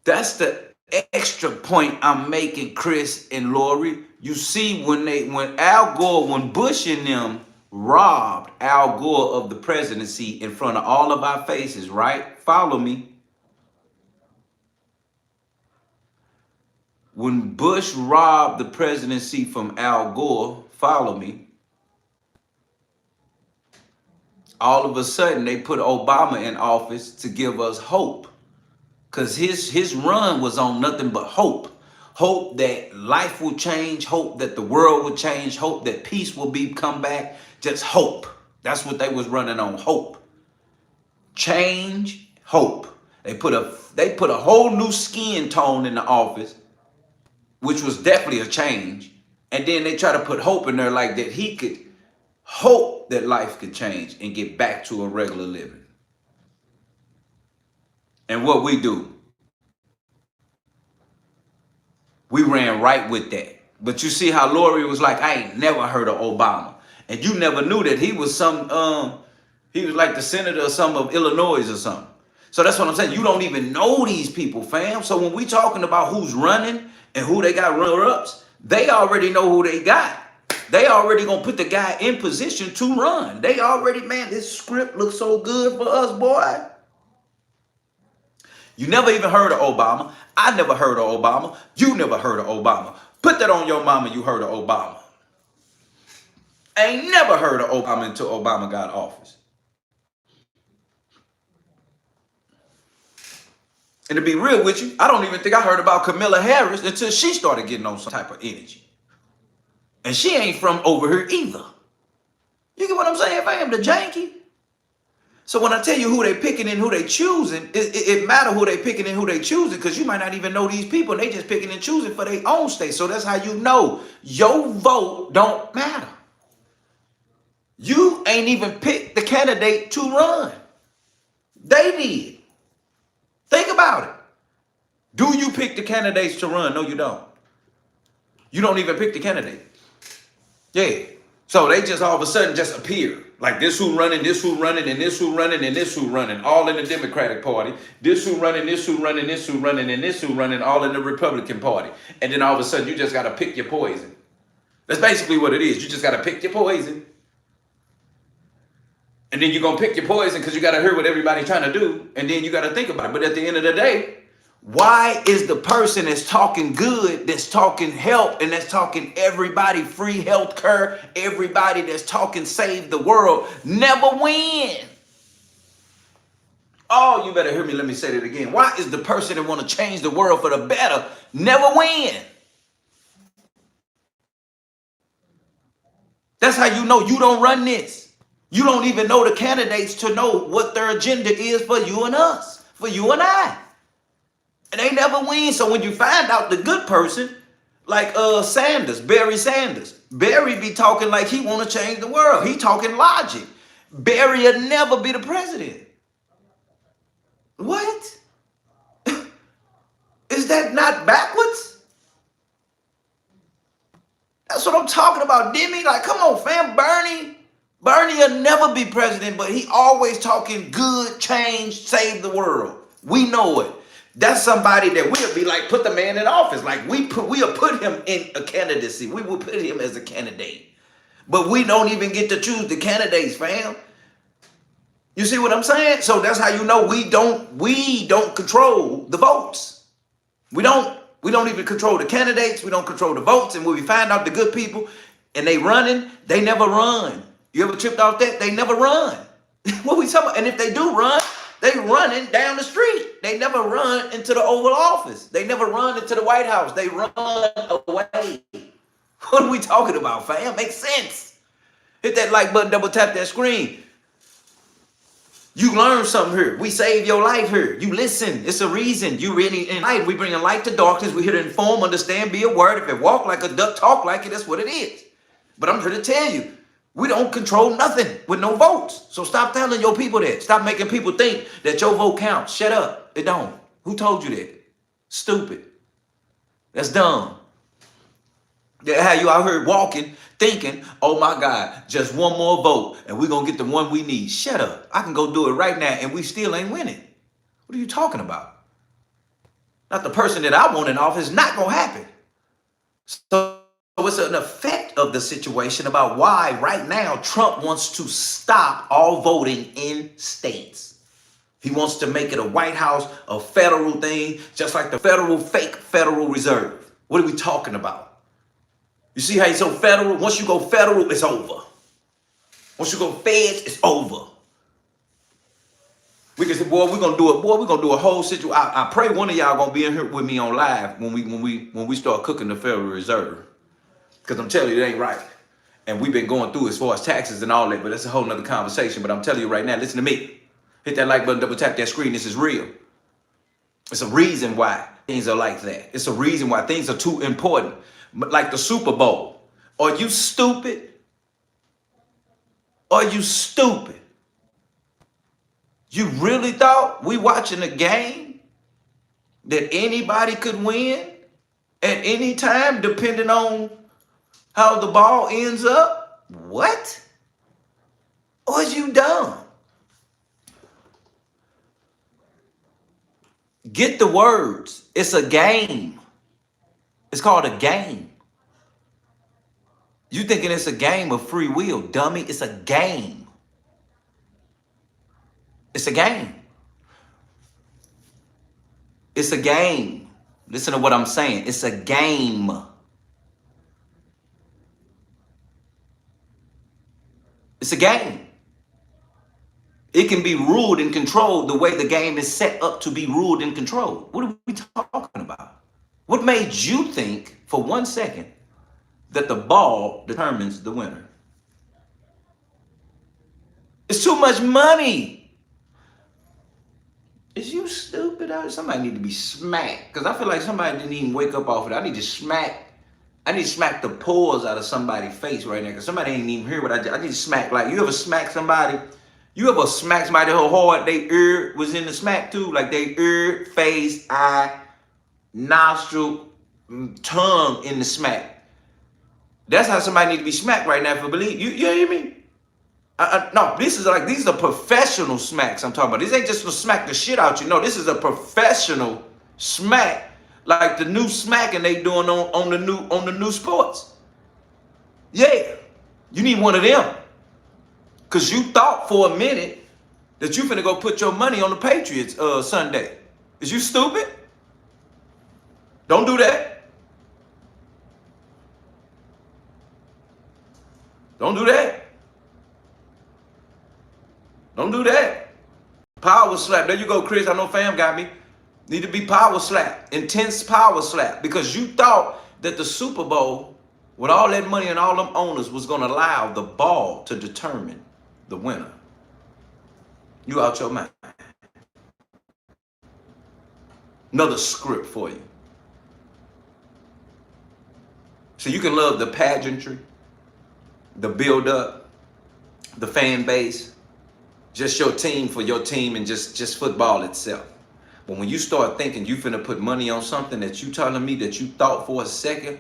that's the extra point I'm making, Chris and Lori. You see, when Al Gore, when Bush and them robbed Al Gore of the presidency in front of all of our faces, right? Follow me. When Bush robbed the presidency from Al Gore, follow me, all of a sudden they put Obama in office to give us hope. Because his run was on nothing but hope. Hope that life will change, hope that the world will change, hope that peace will come back. Just hope. That's what they was running on, hope. Change, hope. They put a whole new skin tone in the office, which was definitely a change. And then they try to put hope in there like that he could hope that life could change and get back to a regular living. And what we do, we ran right with that. But you see how Lori was like, I ain't never heard of Obama. And you never knew that he was he was like the senator or some of Illinois or something. So that's what I'm saying. You don't even know these people, fam. So when we talking about who's running and who they got runner-ups, they already know who they got. They already gonna put the guy in position to run. They already, man, this script looks so good for us, boy. You never even heard of Obama. I never heard of Obama. You never heard of Obama. Put that on your mama, you heard of Obama. I ain't never heard of Obama until Obama got office. And to be real with you, I don't even think I heard about Kamala Harris until she started getting on some type of energy. And she ain't from over here either. You get what I'm saying, fam? The janky. So when I tell you who they picking and who they choosing, it matter who they picking and who they choosing, because you might not even know these people. They just picking and choosing for their own state. So that's how you know your vote don't matter. You ain't even picked the candidate to run. They did. Think about it. Do you pick the candidates to run? No, you don't. You don't even pick the candidate. Yeah. So they just all of a sudden just appear. Like this who running, this who running, and this who running, and this who running, all in the Democratic Party. This who running, this who running, this who running, and this who running, all in the Republican Party. And then all of a sudden you just got to pick your poison. That's basically what it is. You just got to pick your poison. And then you're going to pick your poison because you got to hear what everybody's trying to do. And then you got to think about it. But at the end of the day, why is the person that's talking good, that's talking help, and that's talking everybody free health care, everybody that's talking save the world, never win? Oh, you better hear me. Let me say that again. Why is the person that want to change the world for the better never win? That's how you know you don't run this. You don't even know the candidates to know what their agenda is for you and us, for you and I. And they never win. So when you find out the good person, like Sanders, Barry Sanders, Barry be talking like he want to change the world. He talking logic. Barry will never be the president. What? Is that not backwards? That's what I'm talking about, Demi. Like, come on, fam. Bernie will never be president, but he always talking good, change, save the world. We know it. That's somebody that we'll be like, put the man in office. Like we'll put him in a candidacy. We will put him as a candidate. But we don't even get to choose the candidates, fam. You see what I'm saying? So that's how you know we don't control the votes. We don't. We don't even control the candidates. We don't control the votes. And when we find out the good people and they running, they never run. You ever tripped off that? They never run. What we talking about? And if they do run, they running down the street. They never run into the Oval Office. They never run into the White House. They run away. What are we talking about, fam? Makes sense. Hit that like button, double tap that screen. You learn something here. We save your life here. You listen. It's a reason. You really in light. We bring light to darkness. We're here to inform, understand, be a word. If it walk like a duck, talk like it, that's what it is. But I'm here to tell you, we don't control nothing with no votes. So stop telling your people that. Stop making people think that your vote counts. Shut up. It don't. Who told you that? Stupid. That's dumb. How you out here walking, thinking, oh my God, just one more vote and we're going to get the one we need. Shut up. I can go do it right now and we still ain't winning. What are you talking about? Not the person that I want in office. Not going to happen. So it's an effect of the situation about why right now Trump wants to stop all voting in states. He wants to make it a White House, a federal thing, just like the fake Federal Reserve. What are we talking about? You see how he's so federal? Once you go federal, it's over. Once you go feds, it's over. We can say, boy, we're gonna do it. Boy, we're gonna do a whole situation. I pray one of y'all gonna be in here with me on live when we start cooking the Federal Reserve. Because I'm telling you, it ain't right. And we've been going through as far as taxes and all that, but that's a whole nother conversation. But I'm telling you right now, listen to me. Hit that like button, double tap that screen. This is real. It's a reason why things are like that. It's a reason why things are too important. Like the Super Bowl. Are you stupid? Are you stupid? You really thought we watching a game that anybody could win at any time depending on how the ball ends up? What? Or is you dumb? Get the words. It's a game. It's called a game. You thinking it's a game of free will, dummy. It's a game. It's a game. It's a game. Listen to what I'm saying. It's a game. It's a game. It can be ruled and controlled the way the game is set up to be ruled and controlled. What are we talking about? What made you think for 1 second that the ball determines the winner? It's too much money. Is you stupid? Somebody need to be smacked. Because I feel like somebody didn't even wake up off it. I need to smack the pores out of somebody's face right now. Because somebody ain't even hear what I need to smack. Like, you ever smack somebody? You ever smack somebody so hard they ear was in the smack too? Like they ear, face, eye, nostril, tongue in the smack. That's how somebody need to be smacked right now for believe. You hear me? No, these are professional smacks I'm talking about. This ain't just to smack the shit out you. No, this is a professional smack, like the new smacking they doing on the new sports. Yeah, you need one of them. Cause you thought for a minute that you finna go put your money on the Patriots Sunday. Is you stupid? Don't do that. Don't do that. Don't do that. Power slap. There you go, Chris. I know fam got me. Need to be power slap. Intense power slap. Because you thought that the Super Bowl, with all that money and all them owners, was going to allow the ball to determine the winner. You out your mind. Another script for you. So you can love the pageantry, the build-up, the fan base, just your team for your team and just football itself. But when you start thinking you finna put money on something that you telling me that you thought for a second,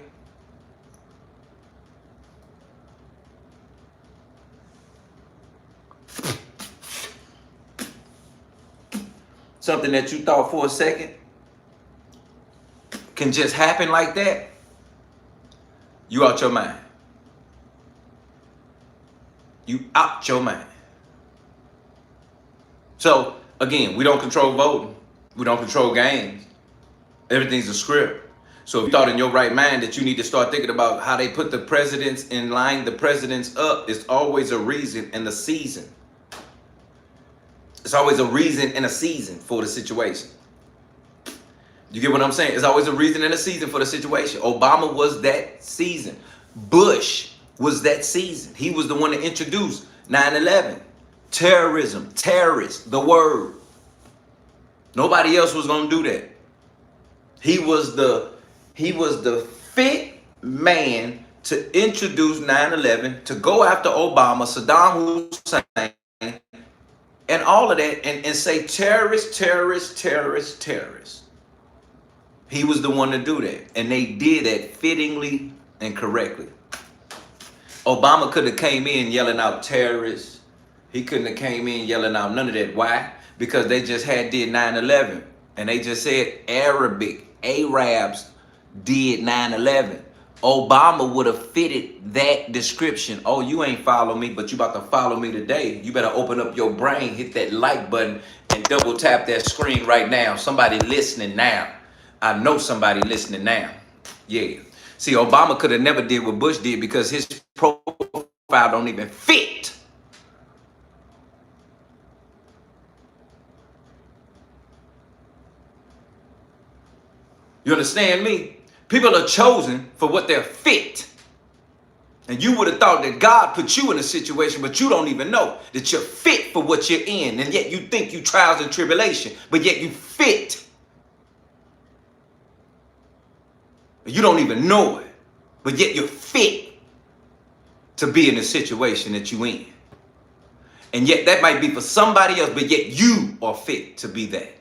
something that you thought for a second can just happen like that, you out your mind. You out your mind. So, again, we don't control voting. We don't control games. Everything's a script. So if you thought in your right mind that you need to start thinking about how they put the presidents in line, the presidents up, it's always a reason and a season. It's always a reason and a season for the situation. You get what I'm saying? It's always a reason and a season for the situation. Obama was that season. Bush was that season. He was the one that introduced 9/11. Terrorism, terrorist, the word. Nobody else was gonna do that. He was the fit man to introduce 9/11, to go after Obama, Saddam Hussein, and all of that, and say terrorist, terrorist, terrorist, terrorist. He was the one to do that, and they did that fittingly and correctly. Obama could have came in yelling out terrorists. He couldn't have came in yelling out none of that. Why? Because they just did 9/11, and they just said Arabs did 9/11. Obama would have fitted that description. Oh, you ain't follow me, but you about to follow me today. You better open up your brain, hit that like button, and double tap that screen right now. Somebody listening now. I know somebody listening now. Yeah. See, Obama could have never did what Bush did because his profile don't even fit. You understand me? People are chosen for what they're fit. And you would have thought that God put you in a situation, but you don't even know that you're fit for what you're in. And yet you think you trials and tribulation, but yet you fit. You don't even know it, but yet you're fit to be in the situation that you in. And yet that might be for somebody else, but yet you are fit to be that.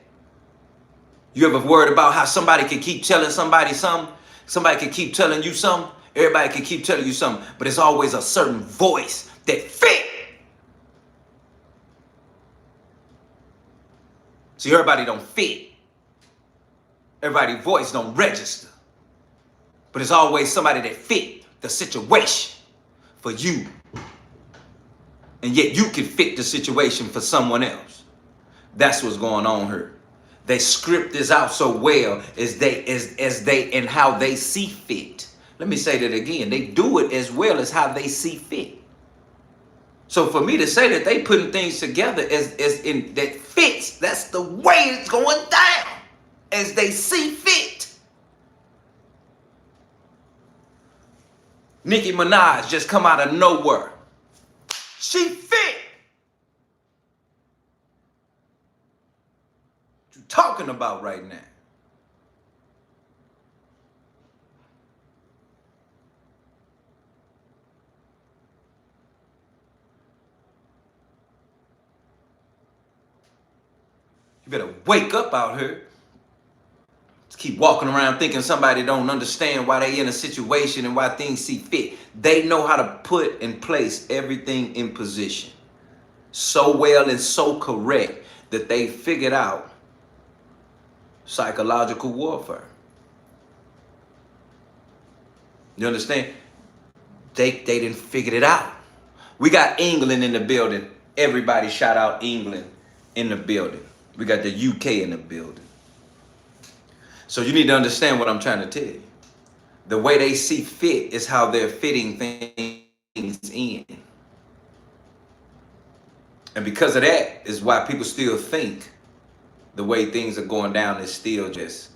You ever worried about how somebody can keep telling somebody something? Somebody can keep telling you something. Everybody can keep telling you something, but it's always a certain voice that fit. See, everybody don't fit. Everybody's voice don't register. But it's always somebody that fit the situation for you. And yet you can fit the situation for someone else. That's what's going on here. They script this out so well as they and how they see fit. Let me say that again. They do it as well as how they see fit. So for me to say that they putting things together as in that fits, that's the way it's going down as they see fit. Nicki Minaj just come out of nowhere. She fit. What you talking about right now? You better wake up out here. Keep walking around thinking somebody don't understand why they in a situation and why things see fit. They know how to put in place everything in position so well and so correct that they figured out psychological warfare. You understand? They didn't figure it out. We got England in the building. Everybody shout out England in the building. We got the UK in the building. So you need to understand what I'm trying to tell you. The way they see fit is how they're fitting things in. And because of that is why people still think the way things are going down is still just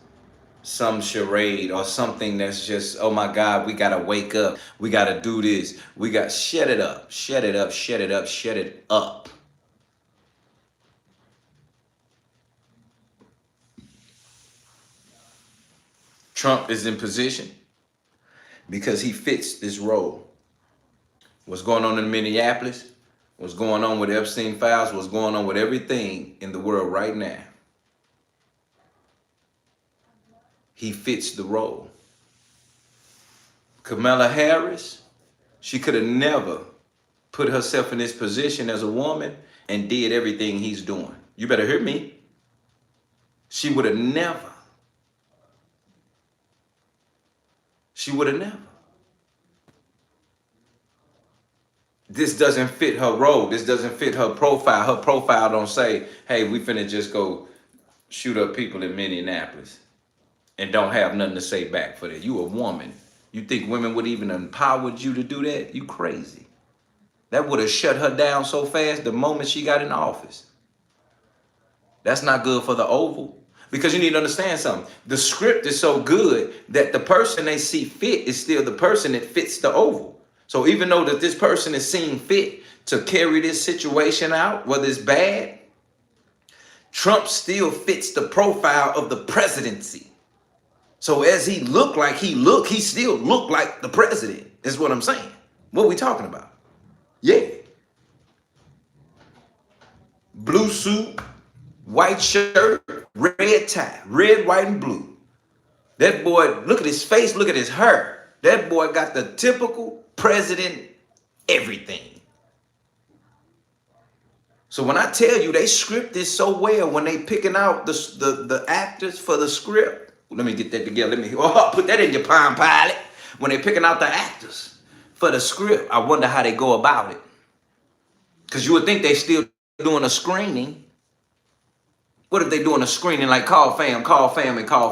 some charade or something that's just, oh my God, we gotta wake up. We gotta do this. We got, shut it up, shut it up, shut it up, shut it up. Trump is in position because he fits this role. What's going on in Minneapolis, what's going on with Epstein files, what's going on with everything in the world right now. He fits the role. Kamala Harris, she could have never put herself in this position as a woman and did everything he's doing. You better hear me. She would have never. She would have never. This doesn't fit her role. This doesn't fit her profile. Her profile don't say, hey, we finna just go shoot up people in Minneapolis. and don't have nothing to say back for that. You a woman. You think women would even empower you to do that? You crazy. That would have shut her down so fast the moment she got in office. That's not good for the Oval. Because you need to understand something. The script is so good that the person they see fit is still the person that fits the Oval. So even though that this person is seen fit to carry this situation out, whether it's bad, Trump still fits the profile of the presidency. So as he looked like he still looked like the president, is what I'm saying. What we talking about? Yeah. Blue suit, white shirt, red tie, red, white, and blue. That boy, look at his face, look at his hair. That boy got the typical president everything. So when I tell you they script this so well, when they picking out the actors for the script, let me get that together. Let me put that in your Palm Pilot. When they picking out the actors for the script, I wonder how they go about it. Because you would think they still doing a screening. What if they doing a screening like call fam, and call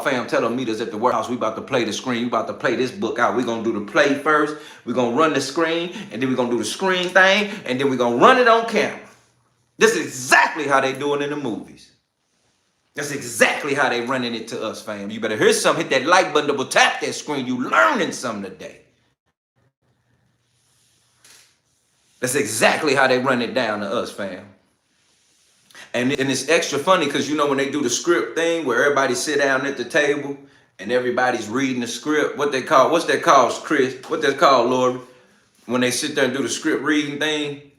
fam, tell them meet us at the warehouse. We about to play the screen. We about to play this book out. We're going to do the play first. We're going to run the screen, and then we're going to do the screen thing, and then we're going to run it on camera. This is exactly how they doing in the movies. That's exactly how they running it to us, fam. You better hear something, hit that like button, double tap that screen. You learning something today. That's exactly how they run it down to us, fam. And it's extra funny because, you know, when they do the script thing where everybody sit down at the table and everybody's reading the script, what's that called, Chris? What that called, Lori? When they sit there and do the script reading thing?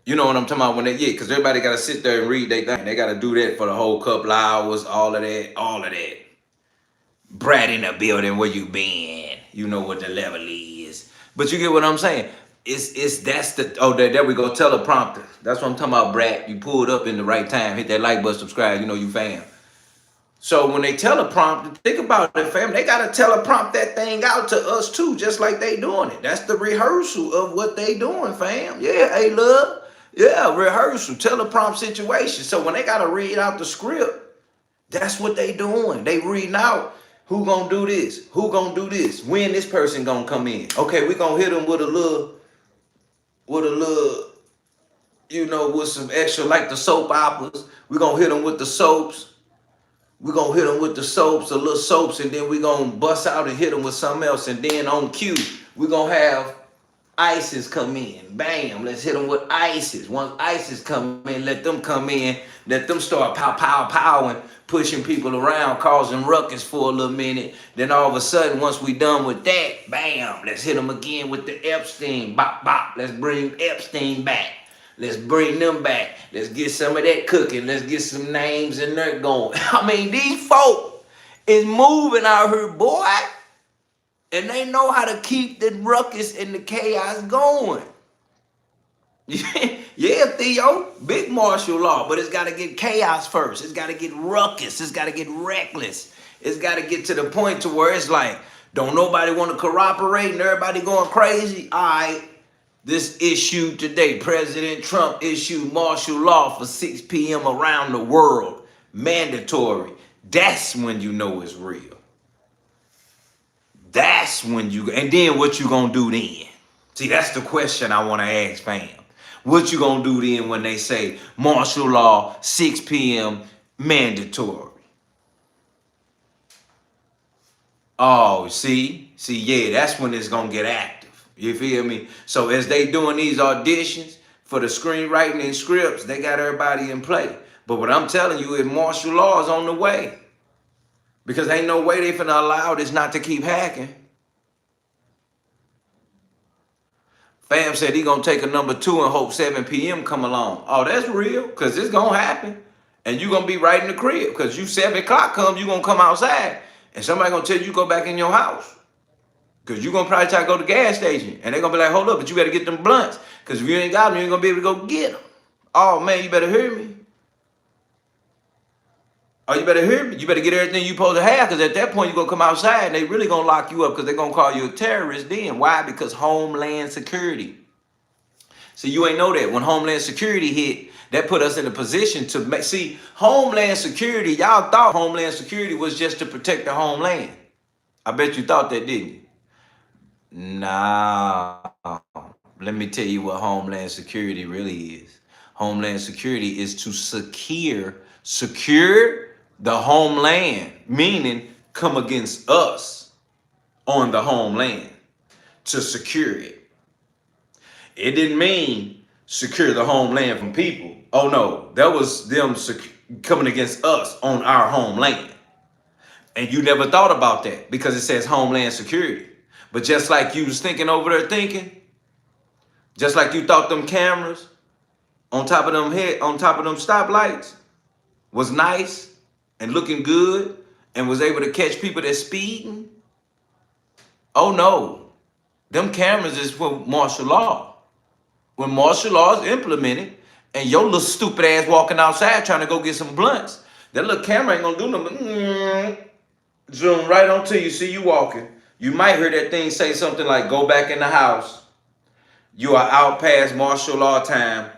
You know what I'm talking about? Because everybody got to sit there and read their thing. They got to do that for the whole couple hours, all of that. Brad in the building, where you been? You know what the level is. But you get what I'm saying? There we go, teleprompter. That's what I'm talking about, Brad. You pulled up in the right time. Hit that like button, subscribe, you know you fam. So when they teleprompt, think about it, fam. They got to teleprompt that thing out to us too, just like they doing it. That's the rehearsal of what they doing, fam. Yeah, hey, love. Yeah, rehearsal, teleprompt situation. So when they got to read out the script, that's what they doing. They reading out who gonna do this, who gonna do this, when this person gonna come in. Okay, we gonna hit them with a little, you know, with some extra, like the soap operas. We're going to hit them with the soaps. We're going to hit them with the soaps, the little soaps, and then we're going to bust out and hit them with something else. And then on cue, we're going to have ISIS come in. Bam, let's hit them with ISIS. Once ISIS come in, let them come in. Let them start pow, pushing people around, causing ruckus for a little minute. Then all of a sudden, once we done with that, bam, let's hit them again with the Epstein. Bop, bop, let's bring Epstein back. Let's bring them back. Let's get some of that cooking. Let's get some names in there going. I mean, these folk is moving out here, boy. And they know how to keep the ruckus and the chaos going. Yeah, Theo, big martial law, but it's got to get chaos first. It's got to get ruckus. It's got to get reckless. It's got to get to the point to where it's like, don't nobody want to cooperate and everybody going crazy? All right, this issue today, President Trump issued martial law for 6 p.m. around the world. Mandatory. That's when you know it's real. That's when you, and then what you gonna do then? See, that's the question I want to ask, fam. What you gonna do then when they say martial law, 6 p.m. mandatory? Oh, see, yeah, that's when it's gonna get active. You feel me? So as they doing these auditions for the screenwriting and scripts, they got everybody in play. But what I'm telling you is martial law is on the way. Because ain't no way they finna allow this not to keep hacking. Fam said he gonna take a number 2 and hope 7 p.m. come along. Oh, that's real, because it's gonna happen. And you gonna be right in the crib, because you 7 o'clock come, you gonna come outside, and somebody gonna tell you go back in your house. Because you gonna probably try to go to the gas station, and they gonna be like, hold up, but you better get them blunts, because if you ain't got them, you ain't gonna be able to go get them. Oh man, you better hear me. Oh, you better hear me. You better get everything you supposed to have, because at that point, you're going to come outside and they really going to lock you up because they're going to call you a terrorist then. Why? Because Homeland Security. So you ain't know that. When Homeland Security hit, That put us in a position to make, see, Homeland Security, y'all thought Homeland Security was just to protect the homeland. I bet you thought that, didn't you? Nah. Let me tell you what Homeland Security really is. Homeland Security is to secure the homeland, meaning come against us on the homeland, to secure it. It didn't mean secure the homeland from people. Oh no, that was them coming against us on our homeland. And you never thought about that because it says Homeland Security. But just like you was thinking over there thinking, just like you thought them cameras on top of them stoplights was nice and looking good and was able to catch people that's speeding. Oh no, them cameras is for martial law. When martial law is implemented and your little stupid ass walking outside trying to go get some blunts, that little camera ain't gonna do nothing. Zoom right onto you, see you walking. You might hear that thing say something like, go back in the house. You are out past martial law time.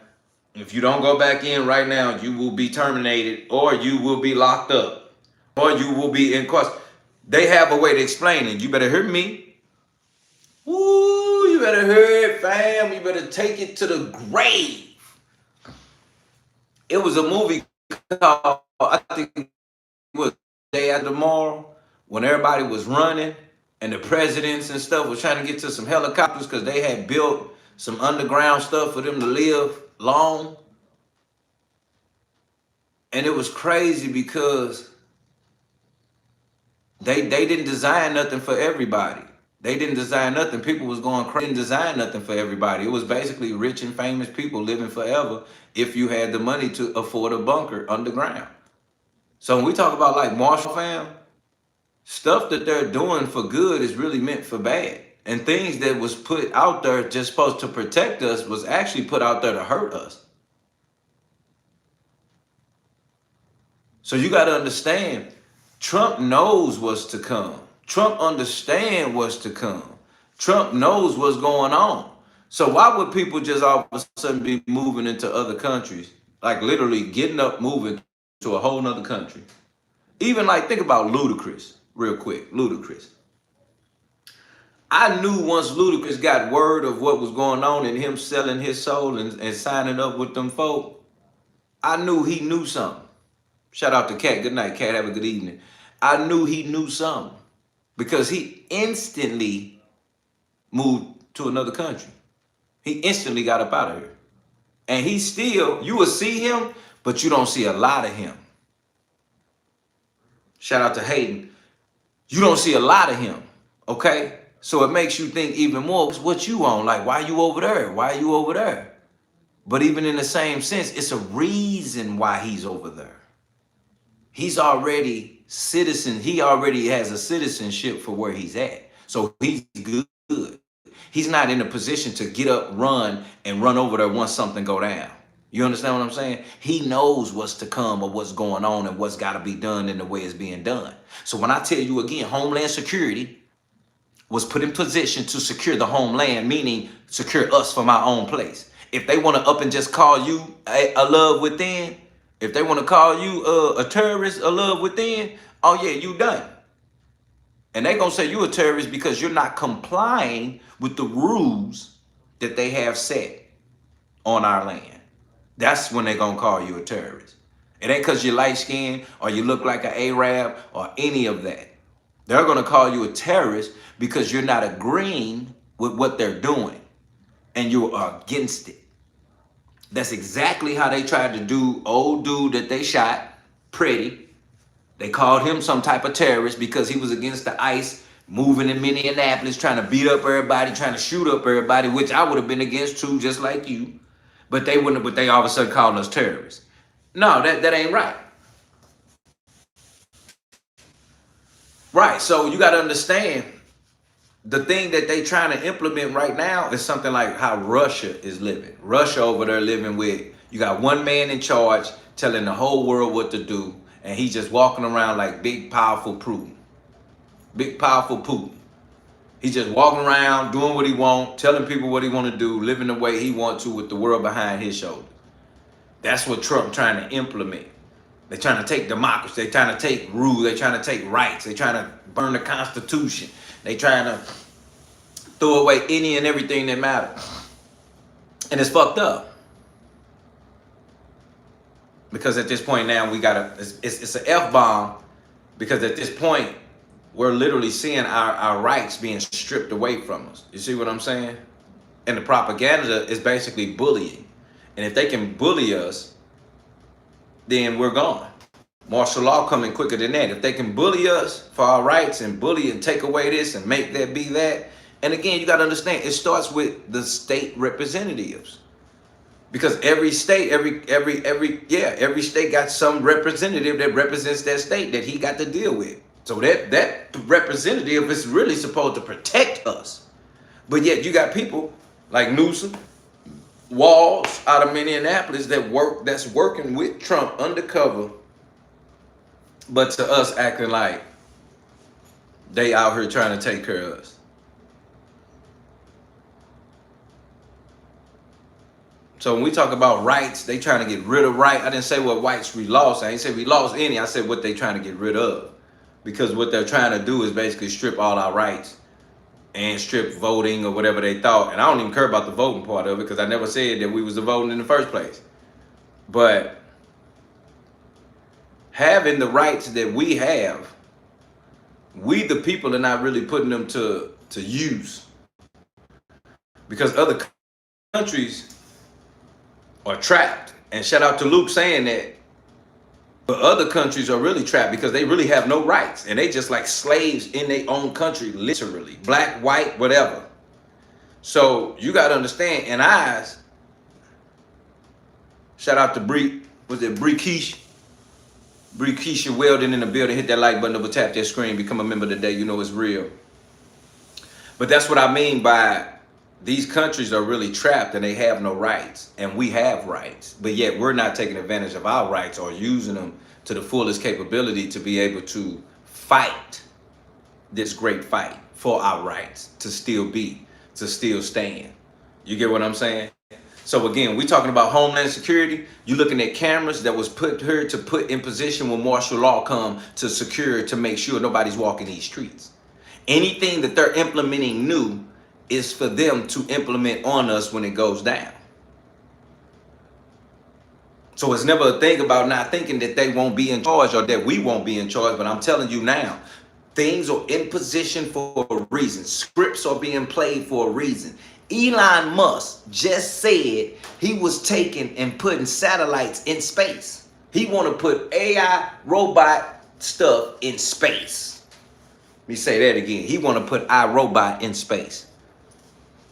If you don't go back in right now, you will be terminated or you will be locked up or you will be in court. They have a way to explain it. You better hear me. Ooh, you better hear it, fam. You better take it to the grave. It was a movie called, I think it was Day After Tomorrow, when everybody was running and the presidents and stuff was trying to get to some helicopters because they had built some underground stuff for them to live long. And it was crazy because they didn't design nothing for everybody. They didn't design nothing. People was going crazy. They didn't design nothing for everybody. It was basically rich and famous people living forever if you had the money to afford a bunker underground. So when we talk about like Marshall fam, stuff that they're doing for good is really meant for bad. And things that was put out there just supposed to protect us was actually put out there to hurt us. So you got to understand, Trump knows what's to come. Trump understands what's to come. Trump knows what's going on. So why would people just all of a sudden be moving into other countries? Like literally getting up, moving to a whole nother country. Even like, think about Ludacris real quick. Ludacris. I knew once Ludacris got word of what was going on and him selling his soul and signing up with them folk, I knew he knew something. Shout out to Cat. Good night, Cat. Have a good evening. I knew he knew something because he instantly moved to another country. He instantly got up out of here. And he still, you will see him, but you don't see a lot of him. Shout out to Hayden. You don't see a lot of him, okay? So it makes you think even more, what you on? Like, why you over there? Why are you over there? But even in the same sense, it's a reason why he's over there. He's already citizen. He already has a citizenship for where he's at. So he's good. He's not in a position to get up, run, and run over there once something go down. You understand what I'm saying? He knows what's to come or what's going on and what's got to be done in the way it's being done. So when I tell you again, Homeland Security was put in position to secure the homeland, meaning secure us from our own place. If they want to up and just call you a love within, if they want to call you a terrorist, a love within, oh yeah, you done. And they going to say you a terrorist because you're not complying with the rules that they have set on our land. That's when they're going to call you a terrorist. It ain't because you're light-skinned or you look like an Arab or any of that. They're going to call you a terrorist because you're not agreeing with what they're doing and you're against it. That's exactly how they tried to do old dude that they shot, Pretty. They called him some type of terrorist because he was against the ICE moving in Minneapolis, trying to beat up everybody, trying to shoot up everybody, which I would have been against too, just like you. But they wouldn't, but they all of a sudden called us terrorists. No, that ain't right. Right, so you got to understand, the thing that they trying to implement right now is something like how Russia is living. Russia over there living with, you got one man in charge telling the whole world what to do, and he's just walking around like big, powerful Putin. Big, powerful Putin. He's just walking around, doing what he want, telling people what he want to do, living the way he want to with the world behind his shoulder. That's what Trump trying to implement. They're trying to take democracy. They're trying to take rule. They're trying to take rights. They're trying to burn the Constitution. They're trying to throw away any and everything that matters. And it's fucked up. Because at this point now, we gotta, it's an F-bomb. Because at this point, we're literally seeing our rights being stripped away from us. You see what I'm saying? And the propaganda is basically bullying. And if they can bully us, then we're gone. Martial law coming quicker than that. If they can bully us for our rights and bully and take away this and make that be that. And again, you got to understand, it starts with the state representatives. Because every state, every state got some representative that represents that state that he got to deal with. So that representative is really supposed to protect us. But yet you got people like Newsom, Walls out of Minneapolis that's working with Trump undercover, but to us acting like they out here trying to take care of us. So when we talk about rights, they trying to get rid of right. I didn't say what rights we lost. I didn't say we lost any. I said what they trying to get rid of. Because what they're trying to do is basically strip all our rights and strip voting or whatever they thought. And I don't even care about the voting part of it because I never said that we was the voting in the first place. But having the rights that we have, we the people are not really putting them to use. Because other countries are trapped. And shout out to Luke saying that. But other countries are really trapped because they really have no rights. And they just like slaves in their own country, literally. Black, white, whatever. So you got to understand, in eyes, shout out to Bree, was it Bree Keisha? Bree Keisha Weldon in the building. Hit that like button over, tap that screen, become a member today. You know it's real. But that's what I mean by these countries are really trapped and they have no rights. And we have rights. But yet we're not taking advantage of our rights or using them to the fullest capability to be able to fight this great fight for our rights, to still stand. You get what I'm saying? So again, we're talking about Homeland Security. You're looking at cameras that was put here to put in position when martial law come to secure, to make sure nobody's walking these streets. Anything that they're implementing new is for them to implement on us when it goes down. So it's never a thing about not thinking that they won't be in charge or that we won't be in charge. But I'm telling you now, things are in position for a reason. Scripts are being played for a reason. Elon Musk just said he was taking and putting satellites in space. He want to put AI robot stuff in space. Let me say that again. He want to put iRobot in space.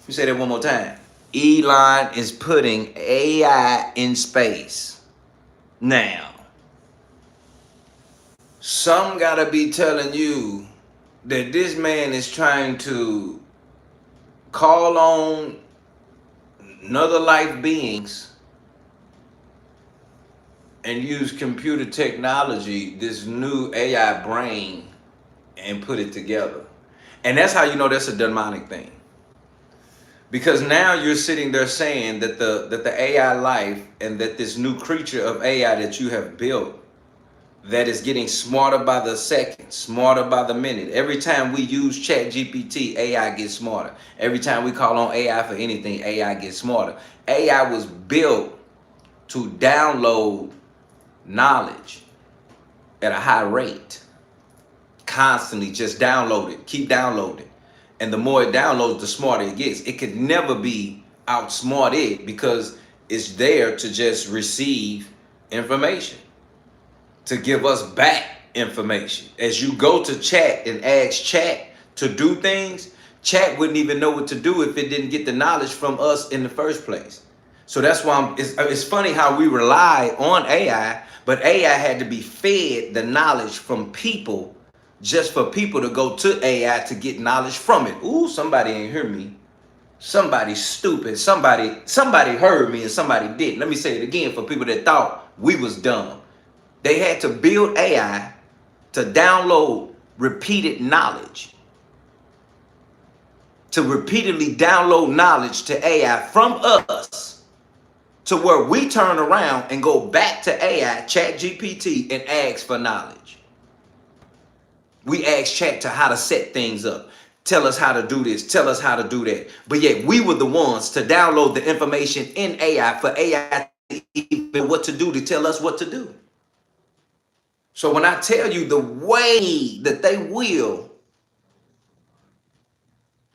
Let me say that one more time. Elon is putting AI in space. Now, some gotta be telling you that this man is trying to call on another life beings and use computer technology, this new AI brain, and put it together. And that's how you know that's a demonic thing. Because now you're sitting there saying that the AI life and that this new creature of AI that you have built that is getting smarter by the second, smarter by the minute. Every time we use ChatGPT, AI gets smarter. Every time we call on AI for anything, AI gets smarter. AI was built to download knowledge at a high rate. Constantly just download it, keep downloading. And the more it downloads, the smarter it gets. It could never be outsmarted because it's there to just receive information, to give us back information. As you go to chat and ask chat to do things, chat wouldn't even know what to do if it didn't get the knowledge from us in the first place. So that's why it's funny how we rely on AI, but AI had to be fed the knowledge from people just for people to go to AI to get knowledge from it. Ooh, somebody ain't hear me. Somebody stupid. Somebody heard me and somebody didn't. Let me say it again for people that thought we was dumb. They had to build AI to download repeated knowledge. To repeatedly download knowledge to AI from us to where we turn around and go back to AI, Chat GPT, and ask for knowledge. We ask Chat to how to set things up. Tell us how to do this. Tell us how to do that. But yet we were the ones to download the information in AI for AI to even what to do, to tell us what to do. So when I tell you the way that they will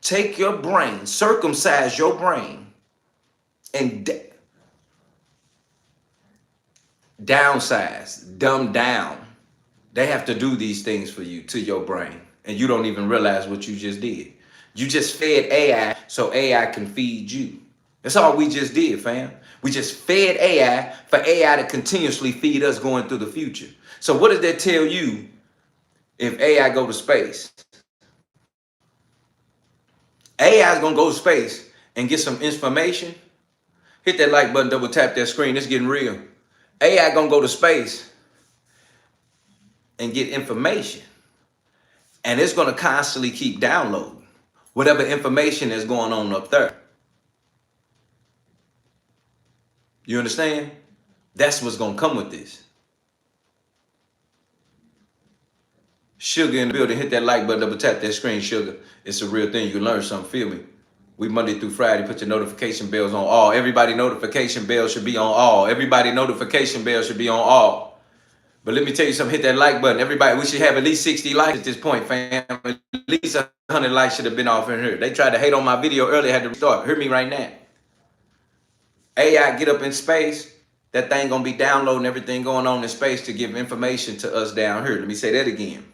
take your brain, circumcise your brain, and downsize, dumb down. They have to do these things for you to your brain. And you don't even realize what you just did. You just fed AI so AI can feed you. That's all we just did, fam. We just fed AI for AI to continuously feed us going through the future. So what does that tell you if AI go to space? AI is going to go to space and get some information. Hit that like button, double tap that screen. It's getting real. AI going to go to space and get information. And it's going to constantly keep downloading whatever information is going on up there. You understand? That's what's going to come with this. Sugar in the building. Hit that like button, double tap that screen, Sugar. It's a real thing. You can learn something. Feel me? We Monday through Friday. Put your notification bells on all. Everybody notification bell should be on all. Everybody notification bell should be on all. But let me tell you something, hit that like button. Everybody, we should have at least 60 likes at this point, fam. At least 100 likes should have been off in here. They tried to hate on my video earlier, had to restart. Hear me right now. AI get up in space, that thing gonna be downloading everything going on in space to give information to us down here. Let me say that again.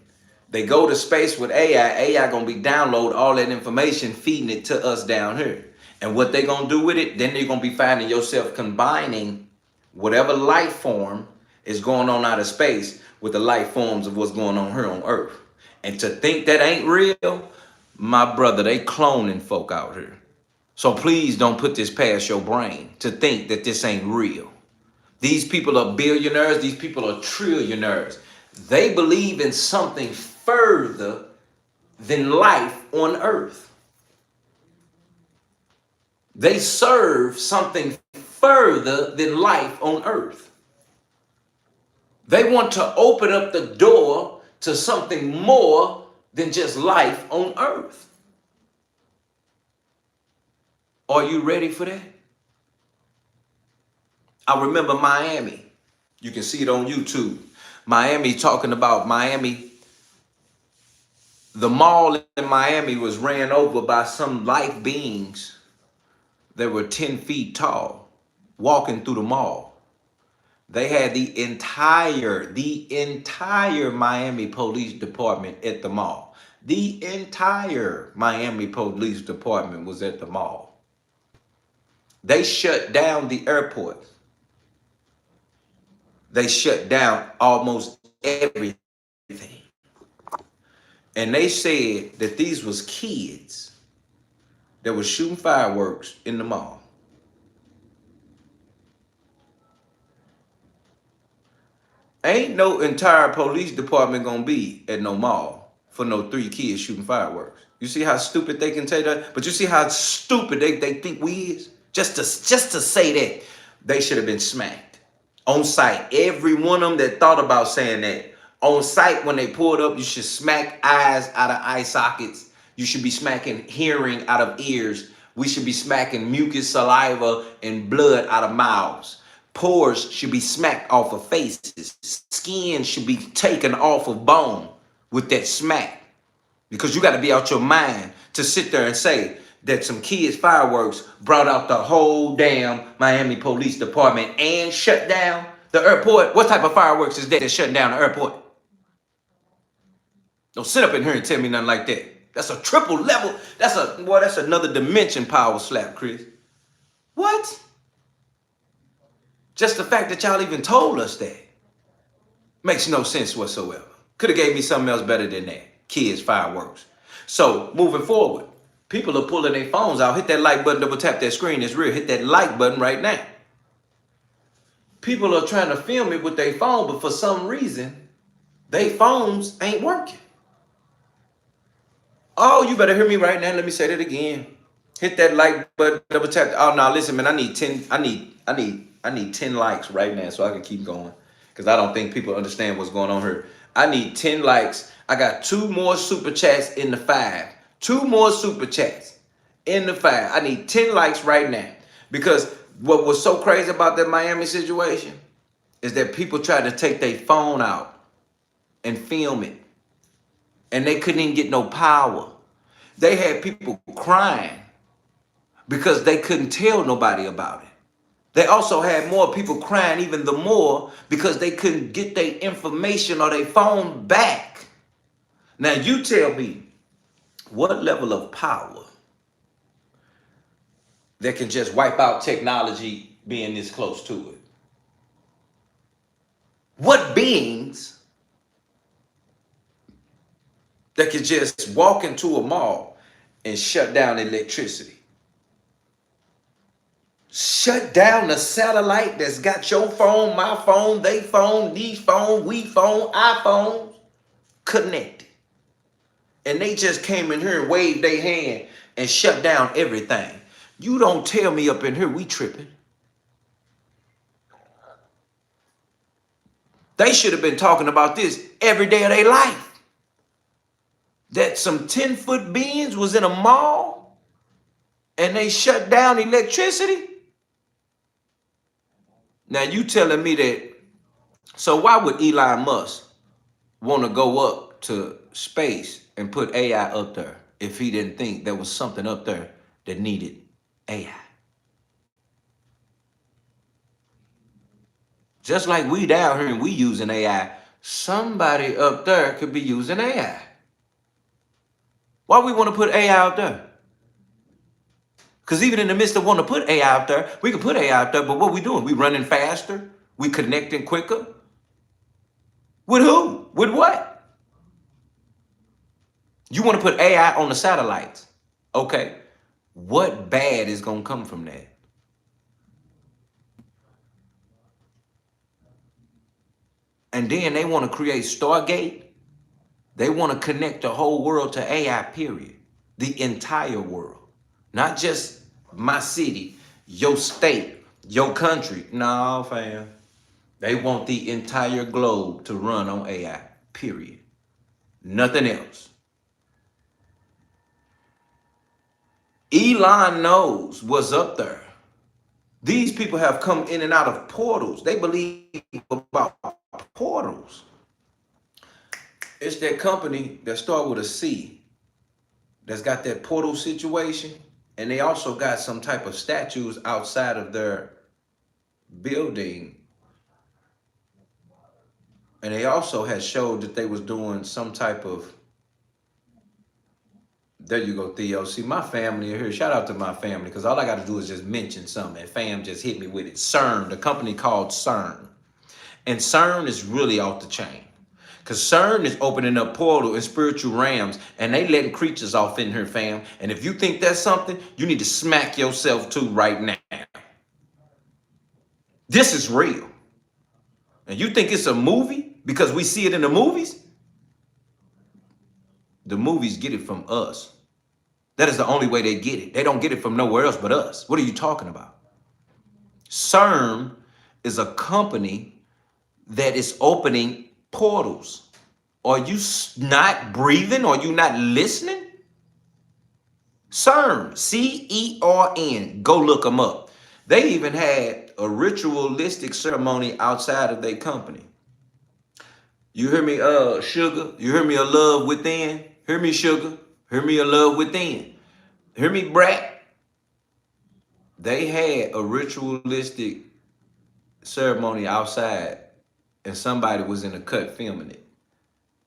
They go to space with AI gonna be download all that information, feeding it to us down here. And what they gonna do with it, then they're gonna be finding yourself combining whatever life form is going on out of space with the life forms of what's going on here on Earth. And to think that ain't real, my brother, they cloning folk out here. So please don't put this past your brain to think that this ain't real. These people are billionaires. These people are trillionaires. They believe in something further than life on Earth. They serve something further than life on Earth. They want to open up the door to something more than just life on Earth. Are you ready for that? I remember Miami. You can see it on YouTube. Miami talking about Miami. The mall in Miami was ran over by some life beings that were 10 feet tall walking through the mall. They had the entire Miami Police Department at the mall. The entire Miami Police Department was at the mall. They shut down the airport. They shut down almost everything. And they said that these was kids that were shooting fireworks in the mall. Ain't no entire police department gonna be at no mall for no 3 kids shooting fireworks. You see how stupid they can take that? But you see how stupid they think we is? Just to say that, they should have been smacked. On sight, every one of them that thought about saying that, on sight when they pulled up, you should smack eyes out of eye sockets. You should be smacking hearing out of ears. We should be smacking mucus, saliva, and blood out of mouths. Pores should be smacked off of faces. Skin should be taken off of bone with that smack. Because you got to be out your mind to sit there and say that some kids' fireworks brought out the whole damn Miami Police Department and shut down the airport. What type of fireworks is that that's shutting down the airport? Don't sit up in here and tell me nothing like that. That's a triple level. That's another dimension power slap, Chris. What? Just the fact that y'all even told us that makes no sense whatsoever. Could have gave me something else better than that. Kids, fireworks. So moving forward, people are pulling their phones out. Hit that like button, double tap that screen. It's real. Hit that like button right now. People are trying to film it with their phone, but for some reason, their phones ain't working. Oh, you better hear me right now. Let me say that again. Hit that like button, double tap. Oh, no, listen, man, I need I need 10 likes right now so I can keep going. Because I don't think people understand what's going on here. I need 10 likes. I got 2 more super chats in the 5. 2 more super chats in the 5. I need 10 likes right now. Because what was so crazy about that Miami situation is that people tried to take their phone out and film it. And they couldn't even get no power. They had people crying because they couldn't tell nobody about it. They also had more people crying even the more because they couldn't get their information or their phone back. Now you tell me what level of power that can just wipe out technology being this close to it? What beings that could just walk into a mall and shut down electricity? Shut down the satellite that's got your phone, my phone, they phone, these phone, we phone, iPhones connected. And they just came in here and waved their hand and shut down everything. You don't tell me up in here we tripping. They should have been talking about this every day of their life. That some 10-foot beings was in a mall and they shut down electricity. Now you telling me that, so why would Elon Musk want to go up to space and put AI up there if he didn't think there was something up there that needed AI? Just like we down here and we using AI, somebody up there could be using AI. Why we want to put AI out there? Because even in the midst of wanting to put AI out there, we can put AI out there, but what we doing? We running faster? We connecting quicker? With who? With what? You want to put AI on the satellites. Okay. What bad is going to come from that? And then they want to create Stargate. They want to connect the whole world to AI, period. The entire world. Not just my city, your state, your country. No, fam. They want the entire globe to run on AI, period. Nothing else. Elon knows what's up there. These people have come in and out of portals. They believe about portals. It's that company that starts with a C that's got that portal situation. And they also got some type of statues outside of their building. And they also had showed that they was doing some type of, there you go, Theo. See, my family here, shout out to my family, because all I got to do is just mention something. And fam just hit me with it. CERN, the company called CERN. And CERN is really off the chain. Because CERN is opening up portal and spiritual realms, and they letting creatures off in here, fam. And if you think that's something, you need to smack yourself too right now. This is real. And you think it's a movie because we see it in the movies? The movies get it from us. That is the only way they get it. They don't get it from nowhere else but us. What are you talking about? CERN is a company that is opening portals. Are you not breathing? Are you not listening? CERN, C-E-R-N. Go look them up. They even had a ritualistic ceremony outside of their company. You hear me, Sugar? You hear me, a love within? Hear me, Sugar? Hear me, a love within? Hear me, Brat? They had a ritualistic ceremony outside, and somebody was in the cut filming it.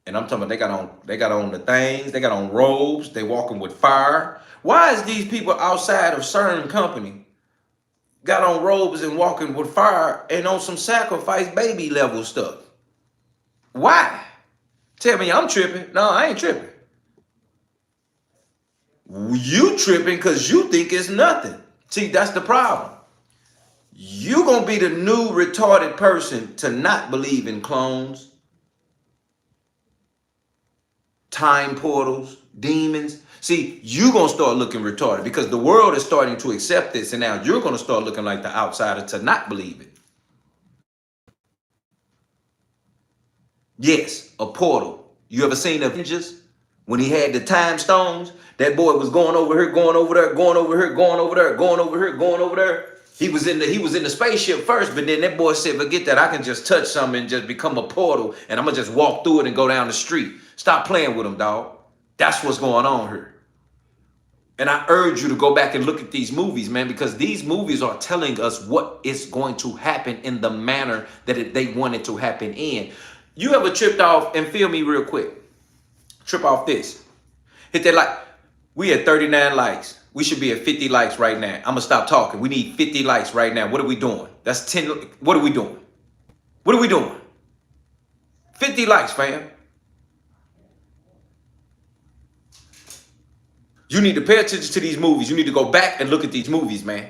And I'm talking about they got on the things, they got on robes, they walking with fire. Why is these people outside of CERN company got on robes and walking with fire and on some sacrifice baby level stuff? Why? Tell me I'm tripping. No, I ain't tripping. You tripping because you think it's nothing. See, that's the problem. You gonna be the new retarded person to not believe in clones, time portals, demons. See, you're going to start looking retarded because the world is starting to accept this. And now you're going to start looking like the outsider to not believe it. Yes, a portal. You ever seen Avengers? When he had the time stones, that boy was going over here, going over there, going over here, going over there, going over here, going over there. He was in the spaceship first, but then that boy said, forget that. I can just touch something and just become a portal, and I'm going to just walk through it and go down the street. Stop playing with him, dog. That's what's going on here. And I urge you to go back and look at these movies, man, because these movies are telling us what is going to happen in the manner that they want it to happen in. You ever tripped off, and feel me real quick, trip off this. Hit that like, we at 39 likes. We should be at 50 likes right now. I'm going to stop talking. We need 50 likes right now. What are we doing? That's 10. What are we doing? What are we doing? 50 likes, fam. You need to pay attention to these movies. You need to go back and look at these movies, man.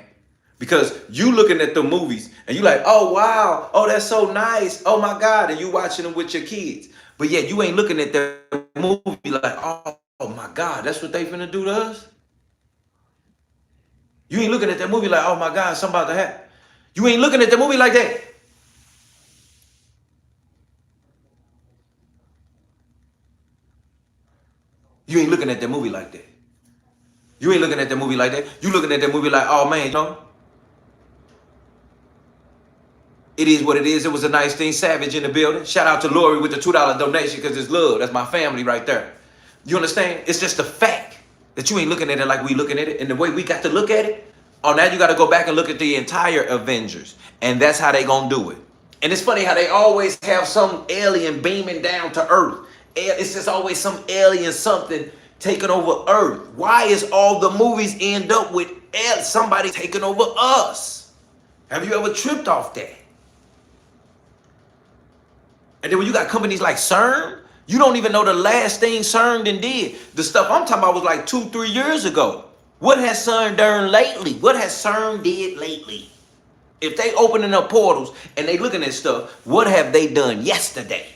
Because you looking at the movies and you like, oh, wow. Oh, that's so nice. Oh, my God. And you watching them with your kids. But yet you ain't looking at the movie like, oh, my God, that's what they finna do to us? You ain't looking at that movie like, oh, my God, something about to happen. You ain't looking at the movie like that. You ain't looking at that movie like that. You ain't looking at that movie like that. You looking at that movie like, oh, man, you know, it is what it is. It was a nice thing. Savage in the building. Shout out to Lori with the $2 donation because it's love. That's my family right there. You understand? It's just the fact that you ain't looking at it like we looking at it. And the way we got to look at it, oh, now you got to go back and look at the entire Avengers. And that's how they going to do it. And it's funny how they always have some alien beaming down to Earth. It's just always some alien something taking over Earth. Why is all the movies end up with somebody taking over us? Have you ever tripped off that? And then when you got companies like CERN, you don't even know the last thing CERN did. The stuff I'm talking about was like 2-3 years ago. What has CERN done lately? What has CERN did lately? If they opening up portals and they looking at stuff, what have they done yesterday?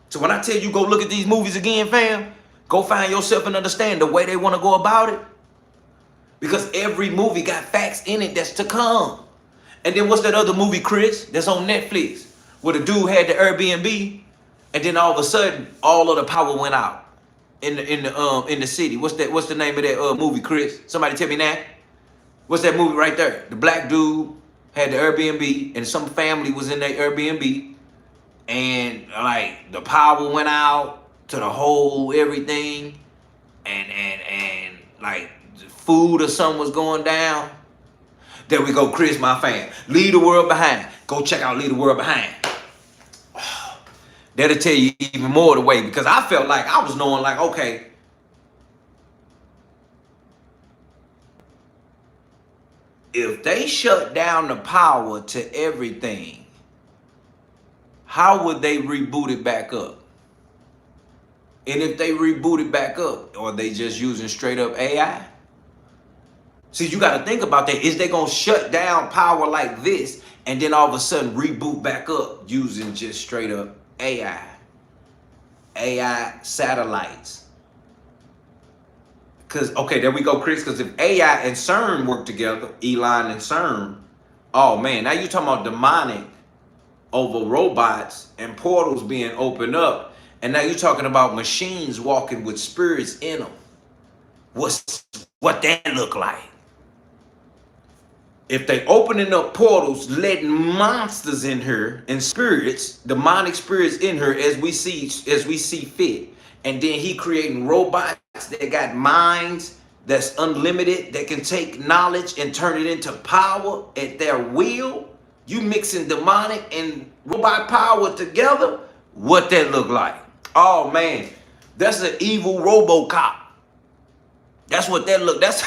So when I tell you go look at these movies again, fam, go find yourself and understand the way they want to go about it. Because every movie got facts in it that's to come. And then what's that other movie, Chris, that's on Netflix, where the dude had the Airbnb, and then all of a sudden, all of the power went out in the city. What's the name of that movie, Chris? Somebody tell me that. What's that movie right there? The black dude had the Airbnb, and some family was in that Airbnb, and like the power went out to the whole everything, and like the food or something was going down. There we go, Chris, my fan. Leave the World Behind. Go check out Leave the World Behind. Oh, that'll tell you even more the way, because I felt like I was knowing like, okay, if they shut down the power to everything, how would they reboot it back up? And if they reboot it back up, are they just using straight up AI? See, you got to think about that. Is they going to shut down power like this and then all of a sudden reboot back up using just straight up AI? AI satellites. Because, okay, there we go, Chris. Because if AI and CERN work together, Elon and CERN, oh, man, now you're talking about demonic over robots and portals being opened up. And now you're talking about machines walking with spirits in them. What that look like? If they opening up portals, letting monsters in here and spirits, demonic spirits in her as we see fit, and then he creating robots that got minds that's unlimited, that can take knowledge and turn it into power at their will. You mixing demonic and robot power together, what that look like? Oh man, that's an evil RoboCop. That's what that look. That's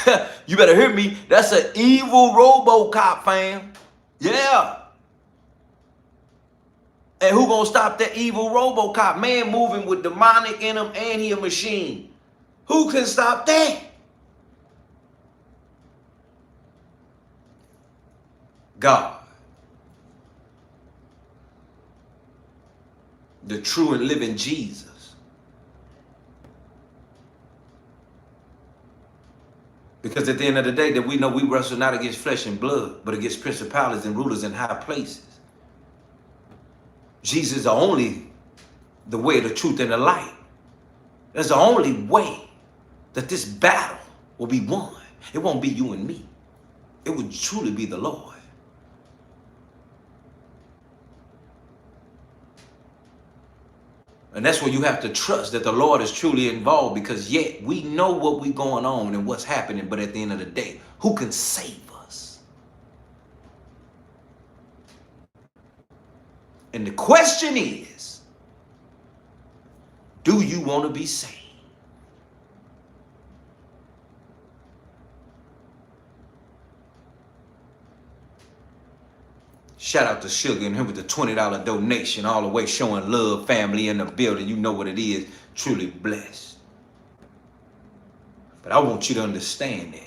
you better hear me. That's an evil RoboCop, fam. Yeah. And who gonna stop that evil RoboCop? Man moving with demonic in him and he a machine. Who can stop that? God. The true and living Jesus. Because at the end of the day, that we know we wrestle not against flesh and blood, but against principalities and rulers in high places. Jesus is only the way, the truth, and the light. That's the only way that this battle will be won. It won't be you and me. It would truly be the Lord. And that's where you have to trust that the Lord is truly involved, because yet we know what we're going on and what's happening, but at the end of the day, who can save us? And the question is, do you want to be saved? Shout out to Sugar and him with the $20 donation, all the way showing love, family in the building. You know what it is, truly blessed. But I want you to understand that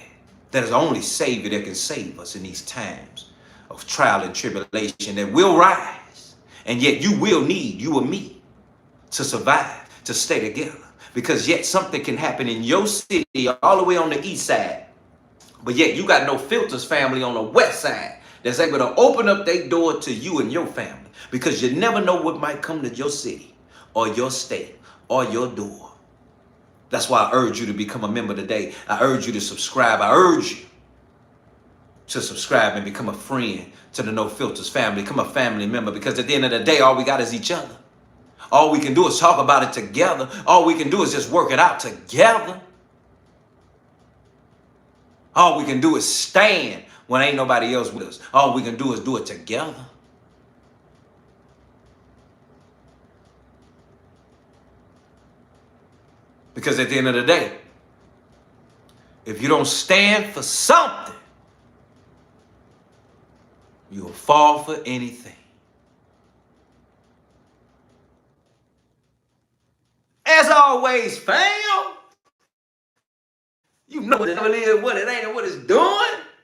there's only Savior that can save us in these times of trial and tribulation that will rise. And yet you will need, you and me, to survive, to stay together. Because yet something can happen in your city all the way on the east side. But yet you got no filters family on the west side that's able to open up their door to you and your family, because you never know what might come to your city or your state or your door. That's why I urge you to become a member today. I urge you to subscribe. I urge you to subscribe and become a friend to the No Filters family. Become a family member, because at the end of the day, all we got is each other. All we can do is talk about it together. All we can do is just work it out together. All we can do is stand when ain't nobody else with us. All we can do is do it together. Because at the end of the day, if you don't stand for something, you'll fall for anything. As always, fam, you know what it is, what it ain't, and what it's doing.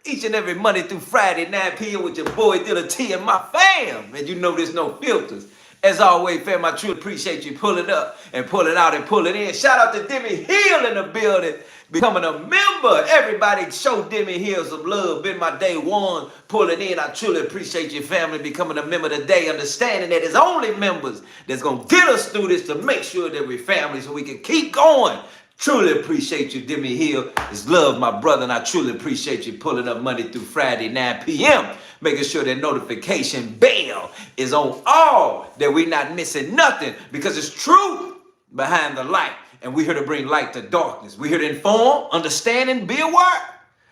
Each and every Monday through Friday, 9 p.m. with your boy Dilla T and my fam. And you know there's no filters. As always, fam, I truly appreciate you pulling up and pulling out and pulling in. Shout out to Demi Hill in the building, becoming a member. Everybody show Demi Hill some love. Been my day one pulling in. I truly appreciate your family becoming a member today, understanding that it's only members that's going to get us through this to make sure that we're family so we can keep going. Truly appreciate you, Demi Hill. It's love, my brother, and I truly appreciate you pulling up Monday through Friday, 9 p.m., making sure that notification bell is on all, that we're not missing nothing, because it's truth behind the light, and we're here to bring light to darkness. We're here to inform, understand, and be aware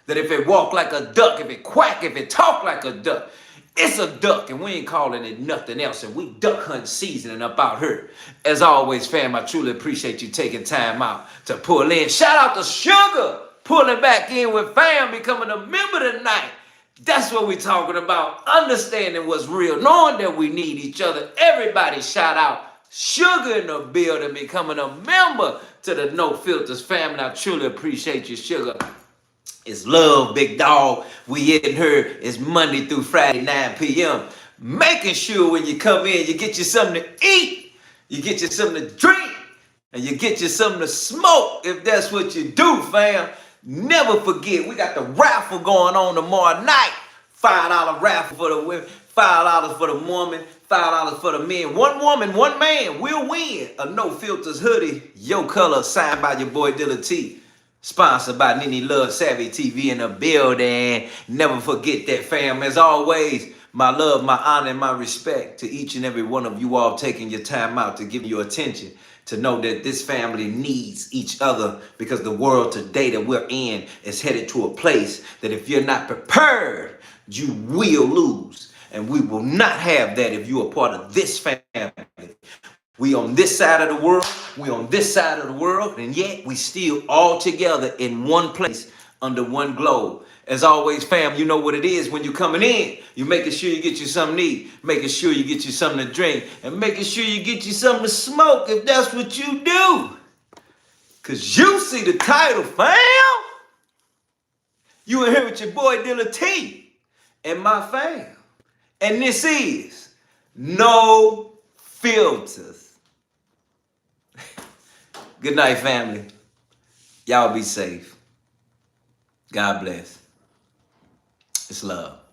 that if it walk like a duck, if it quack, if it talk like a duck, it's a duck, and we ain't calling it nothing else, and we duck hunt seasoning up out here. As always, fam, I truly appreciate you taking time out to pull in. Shout out to Sugar, pulling back in with fam, becoming a member tonight. That's what we're talking about, understanding what's real, knowing that we need each other. Everybody shout out Sugar in the building, becoming a member to the No Filters family. I truly appreciate you, Sugar. It's love, big dog. We in here. It's Monday through Friday, 9 p.m. Making sure when you come in, you get you something to eat, you get you something to drink, and you get you something to smoke, if that's what you do, fam. Never forget, we got the raffle going on tomorrow night. $5 raffle for the women, $5 for the woman, $5 for the men. One woman, one man will win a No Filters hoodie, your color, signed by your boy Dilla T. Sponsored by Nini Love Savvy TV in the building. Never forget that, fam. As always, my love, my honor, and my respect to each and every one of you all taking your time out to give your attention, to know that this family needs each other, because the world today that we're in is headed to a place that if you're not prepared, you will lose. And we will not have that if you're a part of this family. We on this side of the world, we on this side of the world, and yet we still all together in one place under one globe. As always, fam, you know what it is when you're coming in. You're making sure you get you something to eat, making sure you get you something to drink, and making sure you get you something to smoke if that's what you do. Because you see the title, fam. You in here with your boy Dilla T and my fam. And this is No Filters. Good night, family. Y'all be safe. God bless. It's love.